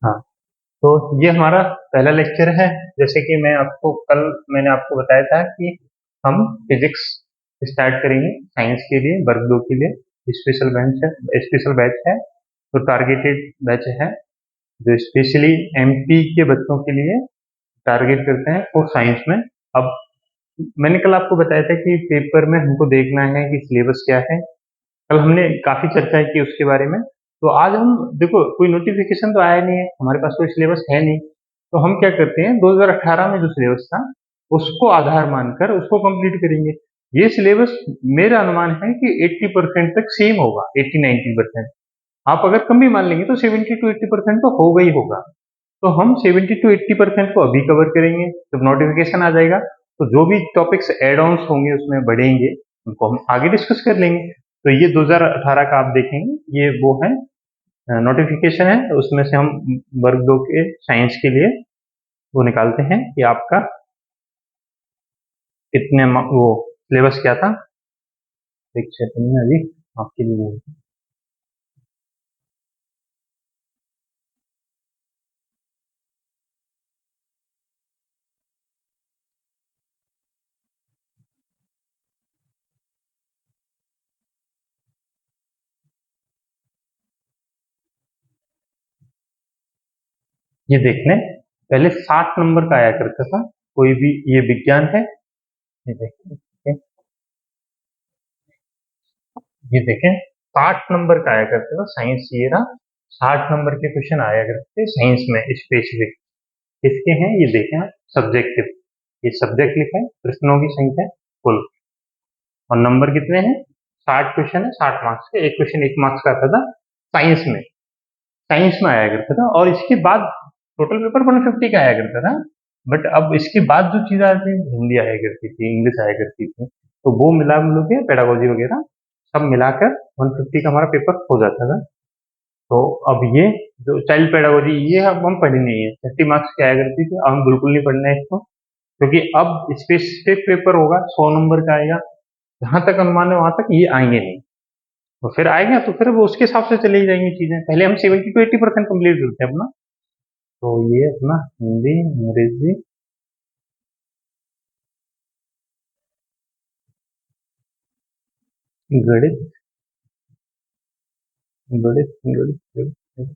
हाँ, तो ये हमारा पहला लेक्चर है। जैसे कि मैंने आपको बताया था कि हम फिजिक्स स्टार्ट करेंगे साइंस के लिए, वर्ग 2 के लिए स्पेशल बैच है, तो टारगेटेड बैच है जो स्पेशली एमपी के बच्चों के लिए टारगेट करते हैं और साइंस में। अब मैंने कल आपको बताया था कि पेपर में हमको देखना है कि सिलेबस क्या है। कल हमने काफी चर्चा की उसके बारे में। तो आज हम देखो, कोई नोटिफिकेशन तो आया नहीं है, हमारे पास कोई सिलेबस है नहीं, तो हम क्या करते हैं 2018 में जो सिलेबस था उसको आधार मानकर उसको कंप्लीट करेंगे। ये सिलेबस मेरा अनुमान है कि 80% तक सेम होगा, 80-90%। आप अगर कम भी मान लेंगे तो 70 to 80% तो होगा ही होगा। तो हम 70 to 80% को अभी कवर करेंगे। जब नोटिफिकेशन आ जाएगा तो जो भी टॉपिक्स एड ऑन्स होंगे उसमें बढ़ेंगे, उनको हम आगे डिस्कस कर लेंगे। तो ये 2018 का आप देखेंगे, ये वो है नोटिफिकेशन है, उसमें से हम वर्ग 2 के साइंस के लिए वो निकालते हैं कि आपका वो सिलेबस क्या था। एक सेकंड में अभी आपके लिए ये देख लें। पहले 60 नंबर का आया करता था कोई भी, ये विज्ञान है। ये देखें, ये देखें 60 नंबर का आया करता था साइंस, ये रहा 60 नंबर के क्वेश्चन आया करते थे साइंस में स्पेसिफिक। किसके हैं ये देखें आप, सब्जेक्टिव। ये सब्जेक्ट लिखा है, प्रश्नों की संख्या कुल, और नंबर कितने हैं, 60 क्वेश्चन है, 60 मार्क्स के। एक क्वेश्चन 1 मार्क्स का आता था साइंस में, साइंस में आया करता था। और इसके बाद टोटल पेपर 150 का आया करता था। बट अब इसके बाद जो चीज आती थी, हिंदी आया करती थी, इंग्लिश आया करती थी, तो वो मिला के पेडागोजी वगैरह सब मिलाकर 150 का हमारा पेपर हो जाता था। तो अब ये जो चाइल्ड पेडागोजी, ये अब हम पढ़ी नहीं है, 30 मार्क्स की आया करती थी, अब हम बिल्कुल नहीं पढ़ना है इसको, क्योंकि अब स्पेसिफिक पेपर होगा, 100 नंबर का आएगा। जहां तक अनुमान है वहां तक ये आएंगे नहीं, तो फिर आएगा तो फिर वो उसके हिसाब से चली जाएंगी चीजें। पहले हम 70 to 80% कंप्लीट करते हैं अपना। तो ये अपना हिंदी, अंग्रेजी, गणित, गणित गणित गणित, गणित।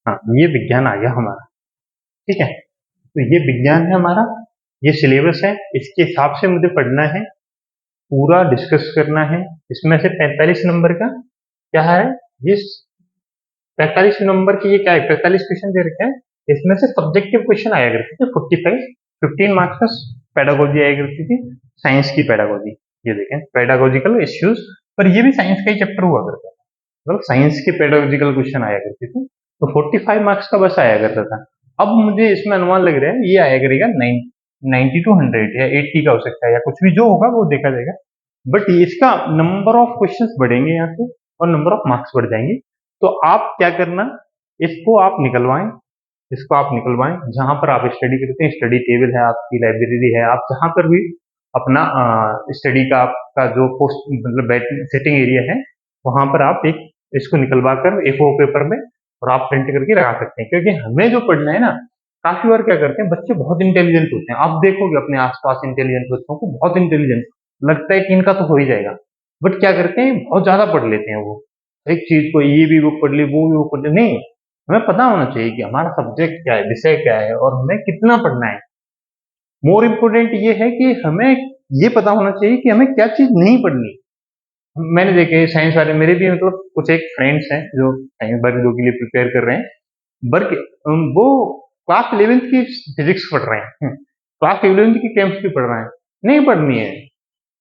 हाँ, ये विज्ञान आ गया हमारा। ठीक है, तो ये विज्ञान है हमारा, ये सिलेबस है, इसके हिसाब से मुझे पढ़ना है, पूरा डिस्कस करना है। इसमें से 45 नंबर का क्या है, ये 45 नंबर की ये क्या है, 45 क्वेश्चन दे रखे हैं। इसमें से सब्जेक्टिव क्वेश्चन आया करते थे 45, 15 मार्क्स का पेडागोजी आया करती थी, साइंस की पेडागोजी। ये देखें, पेडागोजिकल इश्यूज, पर ये भी साइंस का ही चैप्टर हुआ करता था, मतलब साइंस के पेडागोजिकल क्वेश्चन आया करते थे। तो 45 मार्क्स का बस आया करता था। अब मुझे इसमें अनुमान लग रहा है ये आया करेगा 90 to 100 या 80 का हो सकता है, या कुछ भी जो होगा वो देखा जाएगा। बट इसका नंबर ऑफ क्वेश्चंस बढ़ेंगे यहाँ से, और नंबर ऑफ मार्क्स बढ़ जाएंगे। तो आप क्या करना, इसको आप निकलवाएं, इसको आप निकलवाएं। जहां पर आप स्टडी करते हैं, स्टडी टेबल है आपकी, लाइब्रेरी है, आप जहां पर भी अपना स्टडी का आपका जो पोस्ट मतलब बैठने सिटिंग एरिया है, वहां पर आप एक इसको निकलवा कर A4 पेपर में और आप प्रिंट करके लगा सकते हैं। क्योंकि हमें जो पढ़ना है ना, काफी बार क्या करते हैं बच्चे बहुत इंटेलिजेंट होते हैं, आप देखोगे अपने आसपास इंटेलिजेंट बच्चों को, बहुत इंटेलिजेंट लगता है कि इनका तो हो ही जाएगा। बट क्या करते हैं, बहुत ज्यादा पढ़ लेते हैं वो, एक चीज को ये भी बुक पढ़ ली, वो भी बुक पढ़ ली। नहीं, हमें पता होना चाहिए कि हमारा सब्जेक्ट क्या है, विषय क्या है, और हमें कितना पढ़ना है। मोर इम्पोर्टेंट ये है कि हमें ये पता होना चाहिए कि हमें क्या चीज नहीं पढ़नी। मैंने देखे साइंस वाले, मेरे भी मतलब कुछ एक फ्रेंड्स हैं जो साइंस वर्ग 2 के लिए प्रिपेयर कर रहे हैं। वर्ग वो क्लास 11th की फिजिक्स पढ़ रहे हैं, क्लास 11th की केमिस्ट्री पढ़ रहे हैं। नहीं पढ़नी है,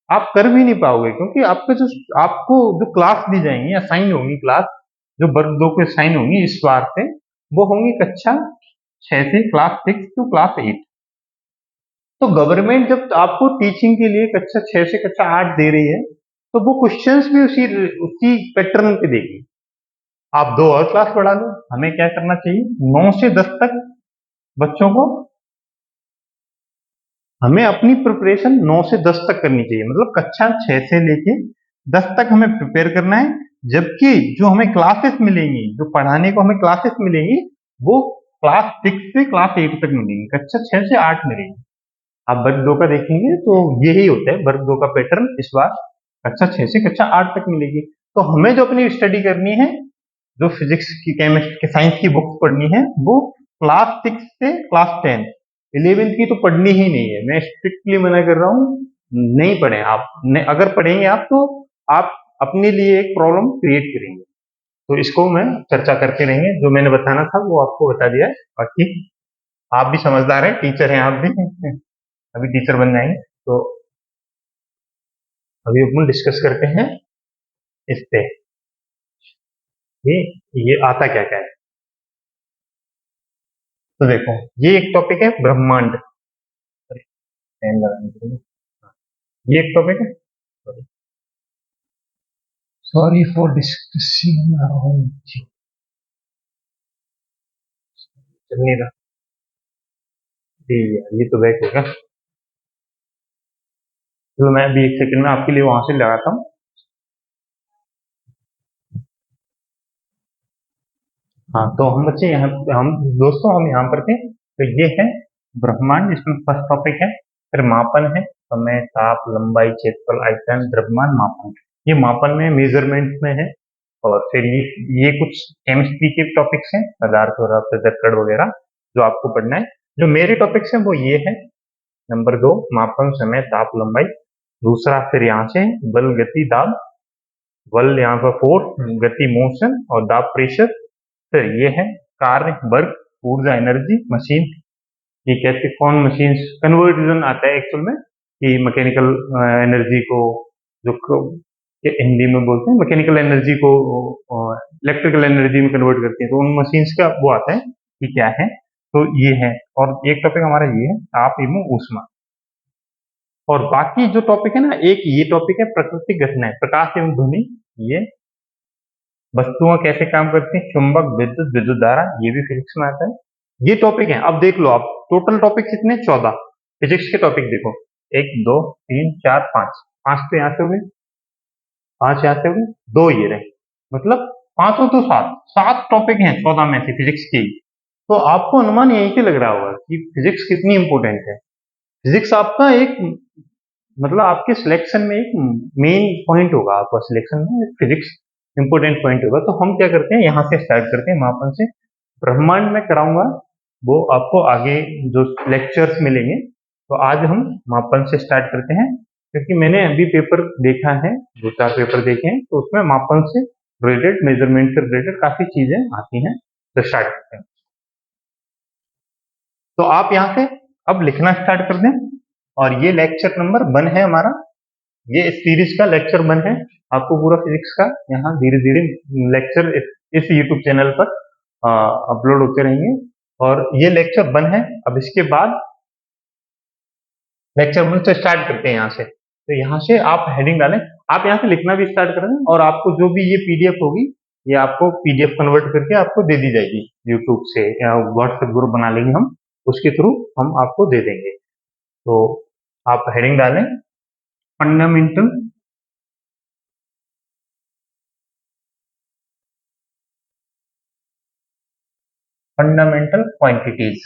आप कर भी नहीं पाओगे, क्योंकि आपको जो क्लास दी जाएंगी, असाइन होंगी क्लास, जो वर्ग 2 को असाइन होंगी इस बार से, वो होंगी कक्षा 6 से क्लास 6 टू क्लास 8। तो गवर्नमेंट जब आपको टीचिंग के लिए कक्षा 6 से कक्षा 8 दे रही है, तो वो क्वेश्चंस भी उसी उसी पैटर्न पे देगी। आप 2 और क्लास बढ़ा लो, हमें क्या करना चाहिए, 9 से 10 तक बच्चों को, हमें अपनी प्रिपरेशन 9 से 10 तक करनी चाहिए, मतलब कक्षा 6 से लेके 10 तक हमें प्रिपेयर करना है। जबकि जो हमें क्लासेस मिलेंगी, जो पढ़ाने को हमें क्लासेस मिलेंगी, वो क्लास 6 से क्लास 8 तक मिलेगी, कक्षा 6 से 8 मिलेगी। आप वर्ग 2 का देखेंगे तो यही होता है, वर्ग 2 का पैटर्न इस बार कक्षा 6 से कक्षा 8 तक मिलेगी। तो हमें जो अपनी स्टडी करनी है, जो फिजिक्स की, केमिस्ट्री की, साइंस की बुक्स पढ़नी है, वो क्लास 6 से क्लास 10, 11th की तो पढ़नी ही नहीं है। मैं स्ट्रिक्टली मना कर रहा हूँ, नहीं पढ़े आप। अगर पढ़ेंगे आप तो आप अपने लिए एक प्रॉब्लम क्रिएट करेंगे। तो इसको मैं चर्चा करते रहेंगे, जो मैंने बताना था वो आपको बता दिया है। बाकी आप भी समझदार हैं, टीचर हैं आप भी अभी टीचर बन जाएंगे। तो अभी अपन डिस्कस करते हैं इस पे, ये ये आता क्या क्या है। तो देखो, ये एक टॉपिक है ब्रह्मांड। पेन लगाने के लिए। ये एक टॉपिक है। सॉरी फॉर डिस्कसिंग, चल नहीं रहा ये तो बैक होगा। तो मैं अभी एक सेकंड में आपके लिए वहां से लगाता हूँ। हाँ, तो हम बच्चे यहाँ, हम दोस्तों हम यहाँ पर थे। तो ये है ब्रह्मांड, इसमें फर्स्ट टॉपिक है। फिर मापन है, समय, ताप, लंबाई, क्षेत्रफल, आयतन, द्रव्यमान, मापन। ये मापन में, मेजरमेंट में है। और फिर ये कुछ केमिस्ट्री के टॉपिक्स हैं, पदार्थ और पृथक्करण वगैरह, जो आपको पढ़ना है। जो मेरे टॉपिक्स हैं वो ये है, नंबर 2 मापन, समय, ताप, लंबाई। दूसरा फिर यहाँ से बल, गति, दाब। बल यहाँ पर फोर्स, गति मोशन, और दाब प्रेशर। फिर ये है कार्य, वर्क, ऊर्जा एनर्जी, मशीन। ये कैसे, कौन मशीन कन्वर्जन आता है एक्चुअल में, कि मैकेनिकल एनर्जी को, जो हिंदी में बोलते हैं, मैकेनिकल एनर्जी को इलेक्ट्रिकल एनर्जी में कन्वर्ट करती है, तो उन मशीन्स का वो आता है कि क्या है। तो ये है। और एक टॉपिक हमारा ये है ताप एवं ऊष्मा। और बाकी जो टॉपिक है ना, एक ये टॉपिक है प्राकृतिक घटनाएं, प्रकाश एवं ध्वनि। ये वस्तुएं कैसे काम करती हैं, चुंबक, विद्युत, विद्युत धारा, ये भी फिजिक्स में आता है। ये टॉपिक है। अब देख लो आप, टोटल टॉपिक कितने, 14 फिजिक्स के टॉपिक। देखो 1 2 3 4 5, 5 तो यहाँ से हो गए, 5 यहाँ से हो गए, 2 ये रहे, मतलब पांचों तो 7, 7 टॉपिक हैं 14 में से फिजिक्स की। तो आपको अनुमान यही से लग रहा होगा कि फिजिक्स कितनी इंपॉर्टेंट है। फिजिक्स आपका एक, मतलब आपके सिलेक्शन में एक मेन पॉइंट होगा, आपका सिलेक्शन में फिजिक्स इंपोर्टेंट पॉइंट होगा। तो हम क्या करते हैं, यहाँ से स्टार्ट करते हैं, मापन से। ब्रह्मांड में कराऊंगा, वो आपको आगे जो लेक्चर्स मिलेंगे। तो आज हम मापन से स्टार्ट करते हैं, क्योंकि मैंने अभी पेपर देखा है, 2 4 पेपर देखे हैं, तो उसमें मापन से रिलेटेड, मेजरमेंट से रिलेटेड काफी चीजें आती हैं। तो स्टार्ट करते हैं। तो आप यहाँ से अब लिखना स्टार्ट कर दें। और ये लेक्चर नंबर 1 है हमारा, ये इस सीरीज का लेक्चर 1 है। आपको पूरा फिजिक्स का यहाँ धीरे धीरे लेक्चर इस यूट्यूब चैनल पर अपलोड होते रहेंगे। और ये लेक्चर 1 है। अब इसके बाद लेक्चर 1 से स्टार्ट करते हैं यहाँ से। तो यहाँ से आप हेडिंग डालें, आप यहाँ से लिखना भी स्टार्ट कर दें। और आपको जो भी ये पीडीएफ होगी, ये आपको पीडीएफ कन्वर्ट करके आपको दे दी जाएगी यूट्यूब से, या व्हाट्सएप ग्रुप बना लेंगे हम, उसके थ्रू हम आपको दे देंगे। तो आप हेडिंग डालें, फंडामेंटल फंडामेंटल क्वांटिटीज।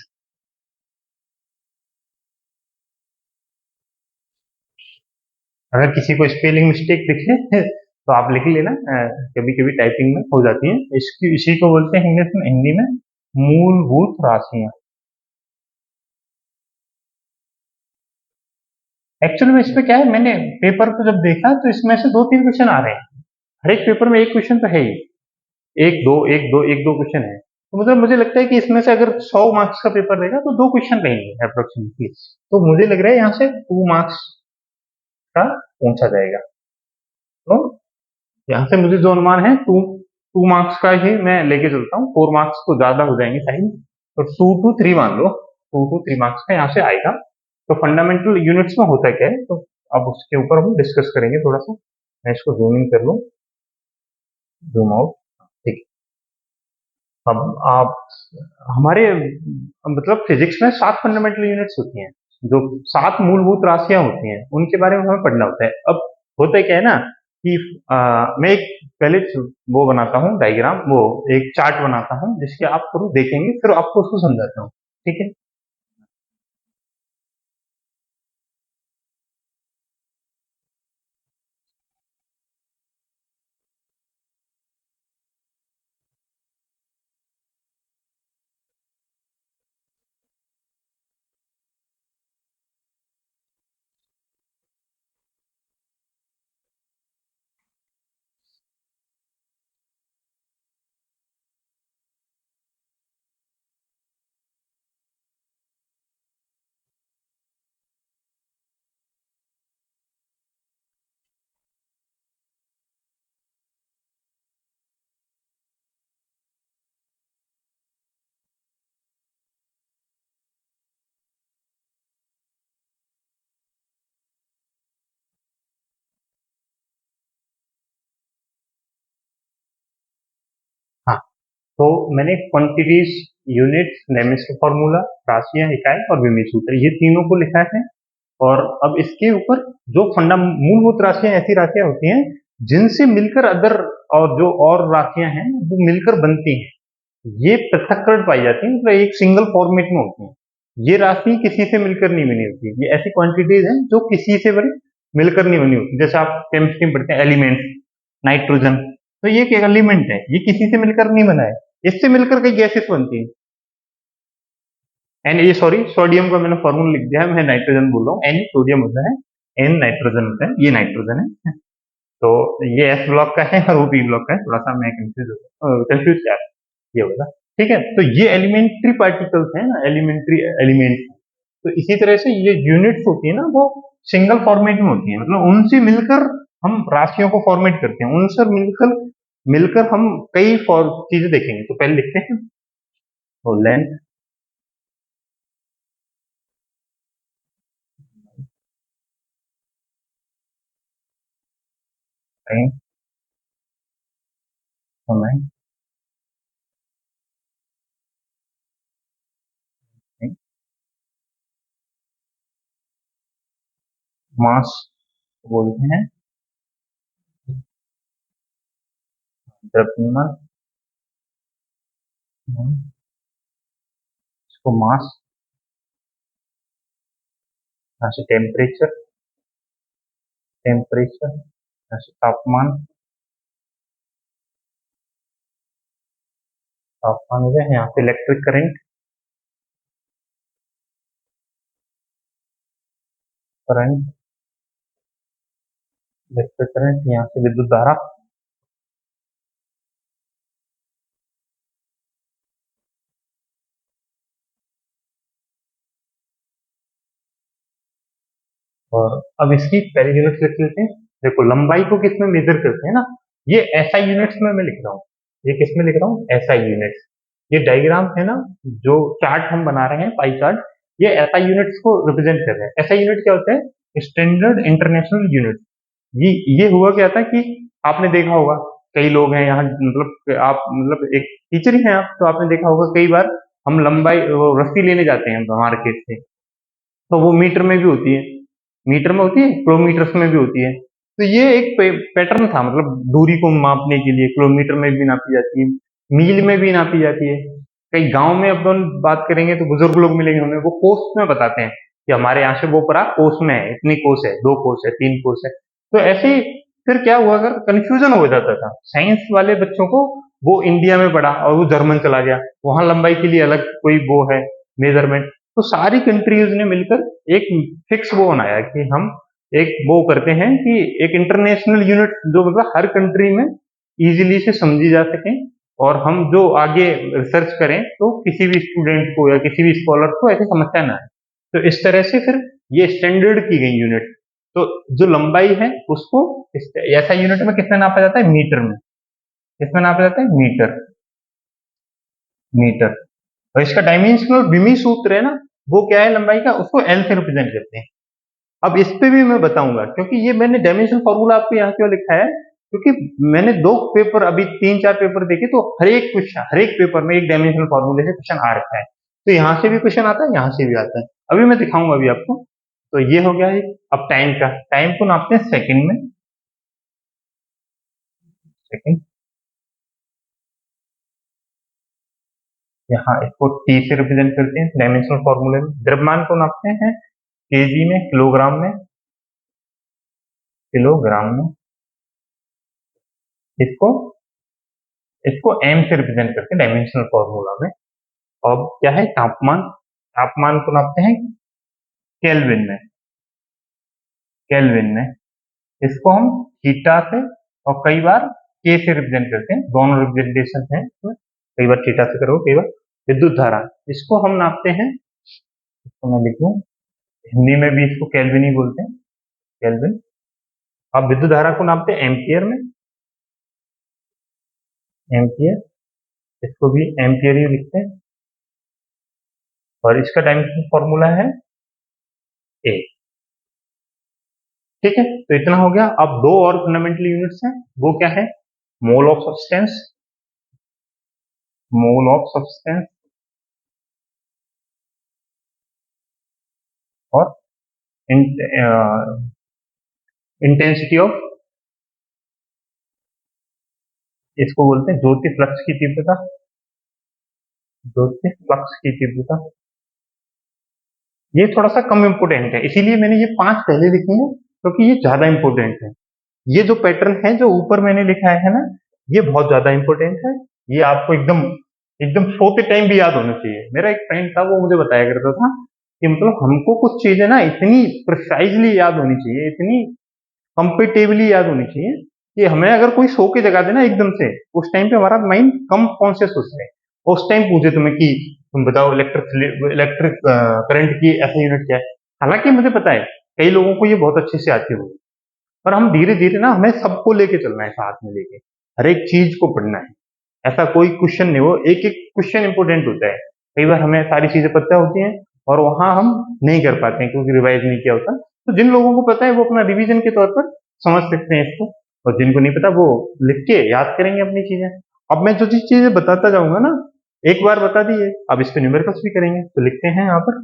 अगर किसी को स्पेलिंग मिस्टेक दिखे तो आप लिख लेना, कभी कभी टाइपिंग में हो जाती है। इसकी, इसी को बोलते हैं इंग्लिश में, हिंदी में मूलभूत राशियां। एक्चुअली में इसमें क्या है, मैंने पेपर को जब देखा तो इसमें से 2 3 क्वेश्चन आ रहे हैं। हर एक पेपर में एक क्वेश्चन तो है ही, एक दो क्वेश्चन है। तो मतलब मुझे लगता है कि इसमें से अगर 100 मार्क्स का पेपर रहेगा तो 2 क्वेश्चन रहेंगे अप्रोक्सीमेटली। तो मुझे लग रहा है यहाँ से 2 मार्क्स का पूछा जाएगा। तो यहाँ से मुझे जो अनुमान है, 2 मार्क्स का ही मैं लेके चलता हूँ। 4 मार्क्स तो ज्यादा हो जाएंगे शायद, तो 2 to 3 मान लो, 2 to 3 मार्क्स का यहाँ से आएगा। तो फंडामेंटल यूनिट्स में होता क्या है, तो अब उसके ऊपर हम डिस्कस करेंगे थोड़ा सा। मैं इसको जूम इन कर लूँ, जूम आउट, ठीक है। अब आप हमारे, मतलब फिजिक्स में 7 फंडामेंटल यूनिट्स होती हैं, जो 7 मूलभूत राशियां होती हैं, उनके बारे में हमें पढ़ना होता है। अब होता क्या है ना, कि मैं एक पहले वो बनाता हूँ डायग्राम, वो एक चार्ट बनाता हूँ जिसके आप थ्रू देखेंगे, फिर आपको उसको समझाता हूँ। ठीक है। हाँ, तो मैंने क्वांटिटीज, यूनिट्स, नेमिस फॉर्मूला, राशियां, इकाई और विमीय सूत्र, ये तीनों को लिखा है। और अब इसके ऊपर जो मूलभूत राशियां ऐसी राशियां होती हैं जिनसे मिलकर अदर और जो और राशियां हैं वो मिलकर बनती हैं, ये पृथक्करण पाई जाती है, मतलब एक सिंगल फॉर्मेट में होती है। ये राशि किसी से मिलकर नहीं बनी होती, ये ऐसी क्वांटिटीज हैं जो किसी से बनी मिलकर नहीं बनी होती। जैसे आप केमिस्ट्री में पढ़ते हैं एलिमेंट्स, नाइट्रोजन, तो ये एक एलिमेंट है, ये किसी से मिलकर नहीं बना है, इससे मिलकर कई गैसेस बनती हैं। एन, ये सॉरी, सोडियम का मैंने फॉर्मूला लिख दिया है, मैं नाइट्रोजन बोल रहा हूँ, एन सोडियम होता है, एन नाइट्रोजन होता है, ये नाइट्रोजन है। तो ये एस ब्लॉक का है और वो पी ब्लॉक का है, थोड़ा सा मैं कंफ्यूज क्या है, ये होगा। ठीक है, तो ये एलिमेंट्री पार्टिकल्स हैं ना, एलिमेंट्री एलिमेंट। तो इसी तरह से ये यूनिट्स होती है ना, वो सिंगल फॉर्मेट में होती है, मतलब उनसे मिलकर हम राशियों को फॉर्मेट करते हैं, उनसे मिलकर मिलकर हम कई चीजें देखेंगे। तो पहले लिखते हैं तो लेंथ, टाइम, समय, मास बोलते हैं, द्रव्यमान, इसको मास, यहाँ से टेम्परेचर, टेम्परेचर, यहाँ से तापमान, तापमान हो गया, यहाँ पे electric current, current, electric current, यहाँ से विद्युत धारा, और अब इसकी पहली यूनिट लिख लेते हैं। देखो लंबाई को किस में मेजर करते हैं ना, ये एसआई यूनिट्स में मैं लिख रहा हूँ, ये किस में लिख रहा हूँ, एसआई यूनिट्स। ये डायग्राम है ना, जो चार्ट हम बना रहे हैं, पाई चार्ट, ये एसआई यूनिट्स को रिप्रेजेंट कर रहे हैं। एसआई यूनिट क्या होता है, स्टैंडर्ड इंटरनेशनल यूनिट। ये हुआ क्या था कि आपने देखा होगा, कई लोग हैं यहाँ, मतलब आप मतलब एक टीचर ही हैं आप, तो आपने देखा होगा कई बार हम लंबाई वो रस्सी लेने जाते हैं मार्केट से, तो वो मीटर में भी होती है, मीटर में होती है, किलोमीटर्स में भी होती है। तो ये एक पैटर्न था, मतलब दूरी को मापने के लिए किलोमीटर में भी नापी जाती है, मील में भी नापी जाती है। कई गांव में अपन बात करेंगे तो बुजुर्ग लोग मिलेंगे हमें, वो कोस में बताते हैं कि हमारे यहाँ से वो परा कोस में है, इतनी कोस है, 2 कोस है, 3 कोस है। तो ऐसे ही फिर क्या हुआ, अगर कंफ्यूजन हो जाता था साइंस वाले बच्चों को, वो इंडिया में पढ़ा और वो जर्मन चला गया, वहां लंबाई के लिए अलग कोई वो है मेजरमेंट। तो सारी कंट्रीज ने मिलकर एक फिक्स वो बनाया कि हम एक वो करते हैं कि एक इंटरनेशनल यूनिट, जो मतलब हर कंट्री में इजीली से समझी जा सके, और हम जो आगे रिसर्च करें तो किसी भी स्टूडेंट को या किसी भी स्कॉलर को ऐसी समस्या ना आए। तो इस तरह से फिर ये स्टैंडर्ड की गई यूनिट। तो जो लंबाई है उसको ऐसा यूनिट में किसमें नापा जाता है, मीटर में। किसमें नापा जाता है, मीटर, मीटर। और इसका डायमेंशनल विमी सूत्र है ना, वो क्या है लंबाई का, उसको एल से रिप्रेजेंट करते हैं। अब इस पे भी मैं बताऊंगा, क्योंकि ये मैंने डायमेंशन फॉर्मूला आपको यहाँ क्यों लिखा है, क्योंकि मैंने 2 पेपर, अभी 3-4 पेपर देखे, तो हर एक क्वेश्चन, हर एक पेपर में एक डायमेंशनल फॉर्मूले से क्वेश्चन आ रखा है। तो यहाँ से भी क्वेश्चन आता है, यहाँ से भी आता है, अभी मैं दिखाऊंगा अभी आपको। तो ये हो गया है। अब टाइम का, टाइम को नापते हैं सेकंड में, सेकेंड। यहाँ इसको टी से रिप्रेजेंट करते हैं डायमेंशनल फॉर्मूले में। द्रव्यमान को नापते हैं केजी में, किलोग्राम में, किलोग्राम में। इसको इसको एम से रिप्रेजेंट करते हैं डायमेंशनल फॉर्मूला में। अब क्या है, तापमान, तापमान को नापते हैं केल्विन में, केल्विन में। इसको हम थीटा से और कई बार के से रिप्रेजेंट करते हैं, दोनों रिप्रेजेंटेशन है, कई बार थीटा से करो, कई बार। विद्युत धारा, इसको हम नापते हैं, इसको मैं लिखूं, हिंदी में भी इसको केल्विन ही बोलते हैं, केल्विन। अब विद्युत धारा को नापते हैं एम्पियर में, एम्पियर, इसको भी एम्पियर ही लिखते हैं, और इसका डायमेंशनल फॉर्मूला है ए। ठीक है, तो इतना हो गया। अब दो और फंडामेंटल यूनिट्स हैं, वो क्या है, mole of substance, mole of substance, और इंटेंसिटी ऑफ, इसको बोलते हैं ज्योति फ्लक्स की तीव्रता, ज्योति फ्लक्स की तीव्रता। ये थोड़ा सा कम इंपोर्टेंट है, इसीलिए मैंने ये 5 पहले लिखे हैं, क्योंकि ये ज्यादा इंपोर्टेंट है। ये जो पैटर्न है जो ऊपर मैंने लिखा है ना, ये बहुत ज्यादा इंपोर्टेंट है। ये आपको एकदम एकदम सोते टाइम भी याद होना चाहिए। मेरा एक फ्रेंड था, वो मुझे बताया करता था कि मतलब हमको कुछ चीजें ना इतनी प्रिसाइजली याद होनी चाहिए, इतनी कंपेटेबली याद होनी चाहिए कि हमें अगर कोई सो के जगा देना एकदम से, उस टाइम पे हमारा माइंड कम कॉन्शियस हो जाए। उस टाइम पूछे तुम्हें कि तुम बताओ इलेक्ट्रिक करंट की ऐसा यूनिट क्या है, हालांकि मुझे पता है कई लोगों को ये बहुत अच्छे से आती होगी, पर हम धीरे धीरे ना, हमें सबको लेके चलना है, साथ में लेके हर एक चीज को पढ़ना है। ऐसा कोई क्वेश्चन नहीं, वो एक एक क्वेश्चन इंपोर्टेंट होता है। कई बार हमें सारी चीजें पता होती हैं और वहां हम नहीं कर पाते हैं क्योंकि रिवाइज नहीं किया होता। तो जिन लोगों को पता है वो अपना रिवीजन के तौर पर समझ सकते हैं इसको, और जिनको नहीं पता वो लिख के याद करेंगे अपनी चीजें। अब मैं जो चीजें बताता जाऊंगा ना, एक बार बता दिए, अब इस पे न्यूमेरिकल्स भी करेंगे, तो लिखते हैं यहाँ पर।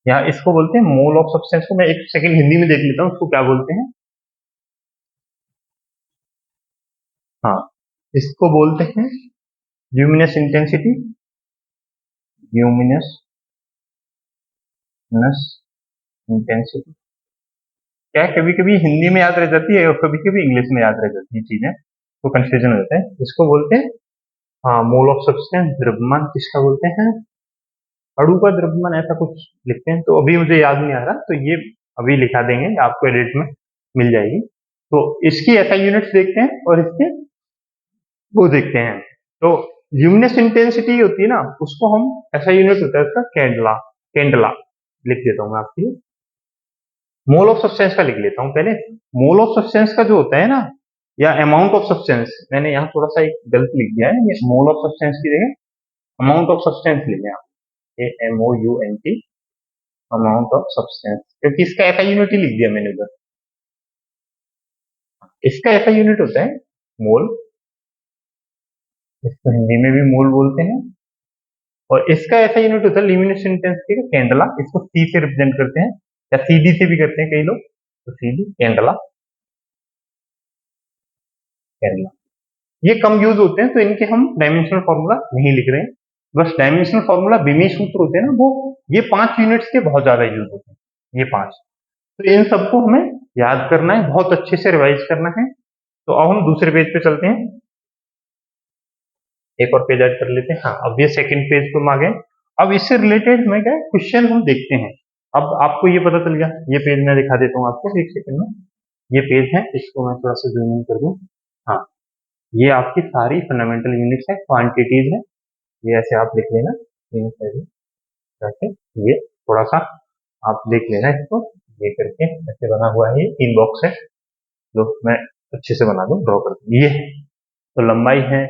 यहाँ इसको बोलते हैं मोल ऑफ सब्सटेंस को मैं एक सेकंड हिंदी में देख लेता हूँ उसको क्या बोलते हैं। हाँ, इसको बोलते हैं ल्यूमिनस इंटेंसिटी, ल्यूमिनस इंटेंसिटी। क्या कभी कभी हिंदी में याद रह जाती है और कभी कभी इंग्लिश में याद रह जाती है चीजें, तो कंफ्यूजन होता है। इसको बोलते हैं, हाँ, मोल ऑफ सब्सटेंस, द्रव्यमान किसका बोलते हैं, अणु का द्रव्यमान, ऐसा कुछ लिखते हैं। तो अभी मुझे याद नहीं आ रहा, तो ये अभी लिखा देंगे, आपको एडिट में मिल जाएगी। तो इसकी ऐसा यूनिट्स देखते हैं और इसके वो देखते हैं। तो ल्यूमिनस इंटेंसिटी होती है ना, उसको हम, ऐसा यूनिट होता है उसका कैंडला, कैंडला लिख देता हूं मैं आपके लिए। मोल ऑफ सब्सटेंस का लिख लेता हूं पहले। मोल ऑफ सब्सटेंस का जो होता है ना, या अमाउंट ऑफ सब्सटेंस, मैंने यहाँ थोड़ा सा एक गलत लिख दिया है, ये मोल ऑफ सब्सटेंस की जगह अमाउंट ऑफ सब्सटेंस लिख दिया, AMOUNT, अमाउंट ऑफ सब्सटेंस, क्योंकि इसका ऐसा यूनिट ही लिख दिया मैंने उधर। इसका ऐसा यूनिट होता है मोल, इसको हिंदी में भी मोल बोलते हैं, और इसका ऐसा यूनिट होता है ल्यूमिनस इंटेंसिटी का कैंडला, इसको सी से रिप्रेजेंट करते हैं, या सीडी से भी करते हैं कई लोग, तो सीडी, कैंडला, कैंडला। ये कम यूज होते हैं तो इनके हम डायमेंशनल फॉर्मूला नहीं लिख रहे हैं, बस डायमेंशनल फॉर्मूला बीमी सूत्र होते हैं ना, वो ये 5 यूनिट्स के बहुत ज्यादा यूज होते हैं, ये 5। तो इन सबको हमें याद करना है, बहुत अच्छे से रिवाइज करना है। तो अब हम दूसरे पेज पे चलते हैं, एक और पेज ऐड कर लेते हैं। हाँ, अब ये सेकंड पेज पे हम आ गए। अब इससे रिलेटेड हमें क्या क्वेश्चन हम देखते हैं। अब आपको ये पता चल गया, ये पेज मैं दिखा देता हूँ आपको एक सेकंड में। ये पेज है, इसको मैं थोड़ा सा जूम इन कर दूं। हाँ, ये आपकी सारी फंडामेंटल यूनिट्स है, क्वांटिटीज है, ये ऐसे आप लिख लेना, ये थोड़ा सा आप देख लेना इसको, ये करके ऐसे बना हुआ है, ये 3 बॉक्स है, जो मैं अच्छे से बना दूं, ड्रॉ कर दूं। ये तो लंबाई है,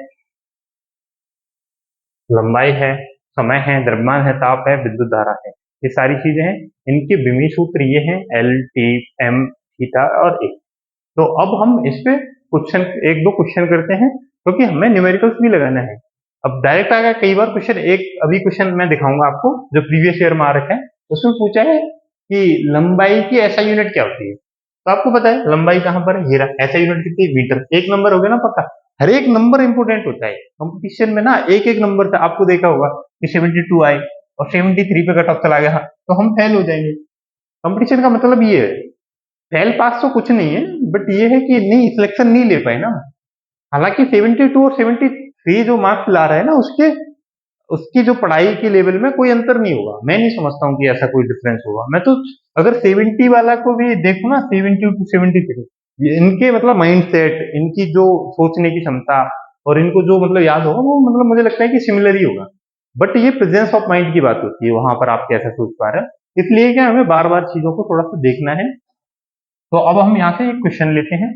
समय है, द्रव्यमान है, ताप है, विद्युत धारा है, ये सारी चीजें हैं। इनके विमी सूत्र ये हैं, L, T, M, थीटा और A। तो अब हम इस पे क्वेश्चन, एक दो क्वेश्चन करते हैं, क्योंकि हमें न्यूमेरिकल्स भी लगाना है। अब डायरेक्ट आ गया कई बार क्वेश्चन, एक अभी क्वेश्चन मैं दिखाऊंगा आपको जो प्रीवियस ईयर में आ रखा है, उसमें पूछा है कि लंबाई की ऐसा यूनिट क्या होती है। तो आपको पता है लंबाई कहाँ पर है, हीरा ऐसा यूनिट कितनी मीटर, एक नंबर हो गया ना पक्का। हर एक नंबर इंपोर्टेंट होता है कंपटीशन में ना, एक एक नंबर से आपको देखा होगा कि 72 आए और 73 पे कट ऑफ चला गया तो हम फेल हो जाएंगे। कंपटीशन का मतलब ये है, फेल पास तो कुछ नहीं है, बट ये है कि नहीं सिलेक्शन नहीं ले पाए ना। हालांकि 72 और 73 जो मार्क्स ला रहा है ना, उसके उसकी जो पढ़ाई के लेवल में कोई अंतर नहीं होगा। मैं नहीं समझता हूँ कि ऐसा कोई डिफरेंस होगा। मैं तो अगर 70 वाला को भी देखूँ ना, 72 टू 73, इनके मतलब माइंड सेट, इनकी जो सोचने की क्षमता और इनको जो मतलब याद होगा वो मतलब मुझे लगता है कि सिमिलर ही होगा। बट ये प्रेजेंस ऑफ माइंड की बात होती है, वहां पर आप कैसा सोच पा रहे हैं। इसलिए क्या हमें बार बार चीजों को थोड़ा सा देखना है। तो अब हम यहाँ से एक क्वेश्चन लेते हैं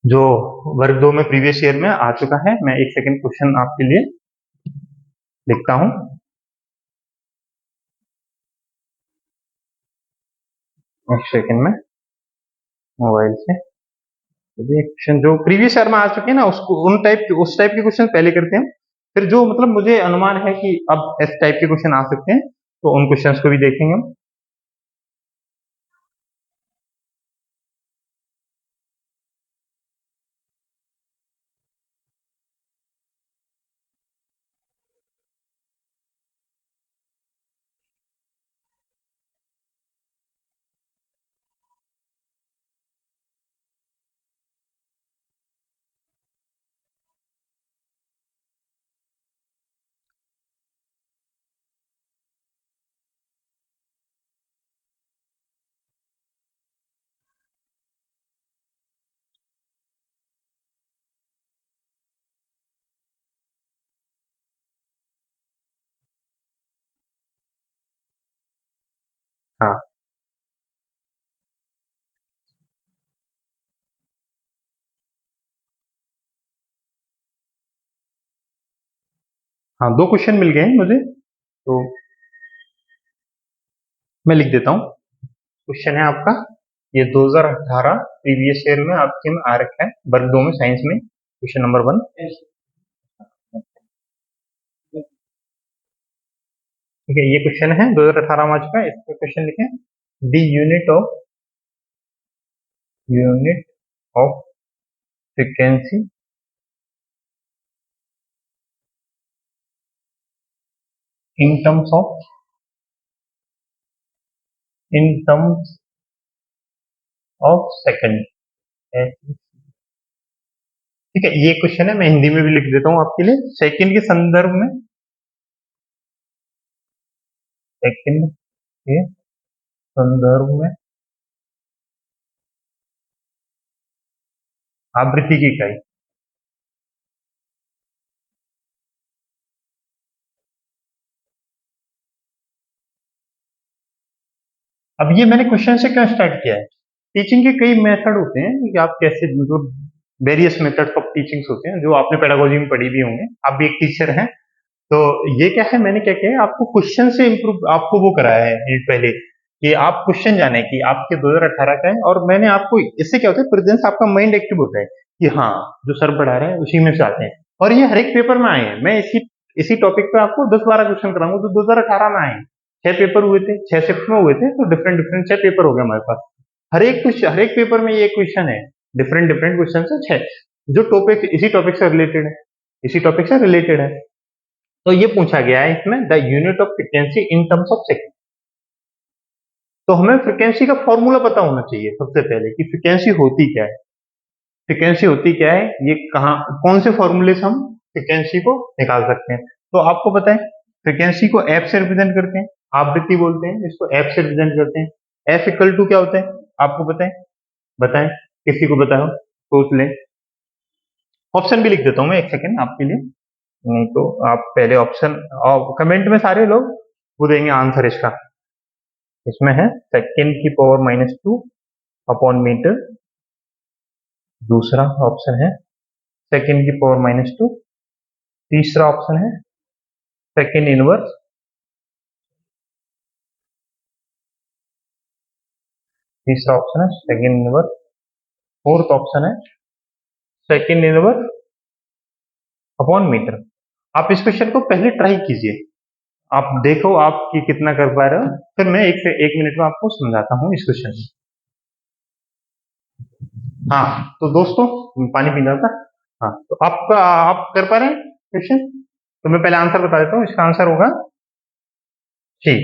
जो वर्ग 2 में प्रीवियस ईयर में आ चुका है। मैं एक सेकंड क्वेश्चन आपके लिए लिखता हूँ एक सेकंड में मोबाइल से। ये क्वेश्चन जो प्रीवियस ईयर में आ चुके हैं ना, उसको उस टाइप के क्वेश्चन पहले करते हैं, फिर जो मतलब मुझे अनुमान है कि अब इस टाइप के क्वेश्चन आ सकते हैं तो उन क्वेश्चंस को भी देखेंगे हम। हाँ हाँ, दो क्वेश्चन मिल गए हैं मुझे, तो मैं लिख देता हूँ। क्वेश्चन है आपका, ये 2018 प्रीवियस ईयर में आपके में आ रखा है, वर्ग 2 में साइंस में, क्वेश्चन नंबर 1। ठीक है, ये क्वेश्चन है 2018 में आ चुका है। इसका क्वेश्चन लिखें, the unit of frequency in terms of in terms of second. ठीक है, ये क्वेश्चन है, मैं हिंदी में भी लिख देता हूँ आपके लिए। सेकंड के संदर्भ में, सेकंड के संदर्भ में आवृत्ति की इकाई। अब ये मैंने क्वेश्चन से क्यों स्टार्ट किया है, टीचिंग के कई मेथड होते हैं कि आप कैसे, मतलब वेरियस मेथड ऑफ टीचिंग होते हैं जो आपने पेडागोजी में पढ़ी भी होंगे, आप भी एक टीचर हैं। तो ये क्या है, मैंने क्या किया है, आपको क्वेश्चन से इम्प्रूव आपको वो कराया है पहले कि आप क्वेश्चन जाने कि आपके 2018 का है, और मैंने आपको इससे क्या होता है, प्रेजेंस आपका माइंड एक्टिव होता है कि हाँ जो सर पढ़ा रहे हैं उसी में से आते हैं। और ये हर एक पेपर में आए हैं, मैं इसी इसी टॉपिक पे आपको 10-12 क्वेश्चन कराऊंगा जो 2018 में आए हैं। 6 पेपर हुए थे, 6 शिफ्ट में हुए थे, तो डिफरेंट डिफरेंट 6 पेपर हो गए हमारे पास। हर एक पेपर में ये क्वेश्चन है, डिफरेंट डिफरेंट क्वेश्चन है 6, जो टॉपिक इसी टॉपिक से रिलेटेड है, इसी टॉपिक से रिलेटेड है। तो ये पूछा गया है इसमें, the unit of frequency in terms of second. तो हमें फ्रीक्वेंसी का फॉर्मूला पता होना चाहिए सबसे पहले कि फ्रीक्वेंसी होती क्या है। फ्रीक्वेंसी होती क्या है, ये कहाँ कौन से फॉर्मूले से हम फ्रीक्वेंसी को निकाल सकते हैं। तो आपको पता है फ्रीक्वेंसी को एफ से रिप्रेजेंट करते हैं, आवृत्ति बोलते हैं इसको, एफ से रिप्रेजेंट करते हैं। एफ इक्वल टू क्या होता है आपको पता है, बताएं, किसी को बताओ, सोच लें। ऑप्शन भी लिख देता हूँ मैं एक सेकेंड आपके लिए, नहीं तो आप पहले ऑप्शन और कमेंट में सारे लोग वो देंगे आंसर इसका। इसमें है सेकेंड की पावर -2 अपॉन मीटर, दूसरा ऑप्शन है सेकेंड की पावर -2, तीसरा ऑप्शन है सेकेंड इनवर्स, तीसरा ऑप्शन है सेकेंड इनवर्स, फोर्थ ऑप्शन है सेकेंड इनवर्स अपॉन मीटर। आप इस क्वेश्चन को पहले ट्राई कीजिए, आप देखो आप कि कितना कर पा रहे हो, फिर मैं एक से एक मिनट में आपको समझाता हूँ इस क्वेश्चन में। हाँ तो दोस्तों, पानी पी रहा था। हाँ तो आप कर पा रहे हैं क्वेश्चन? तो मैं पहले आंसर बता देता हूँ। इसका आंसर होगा सी।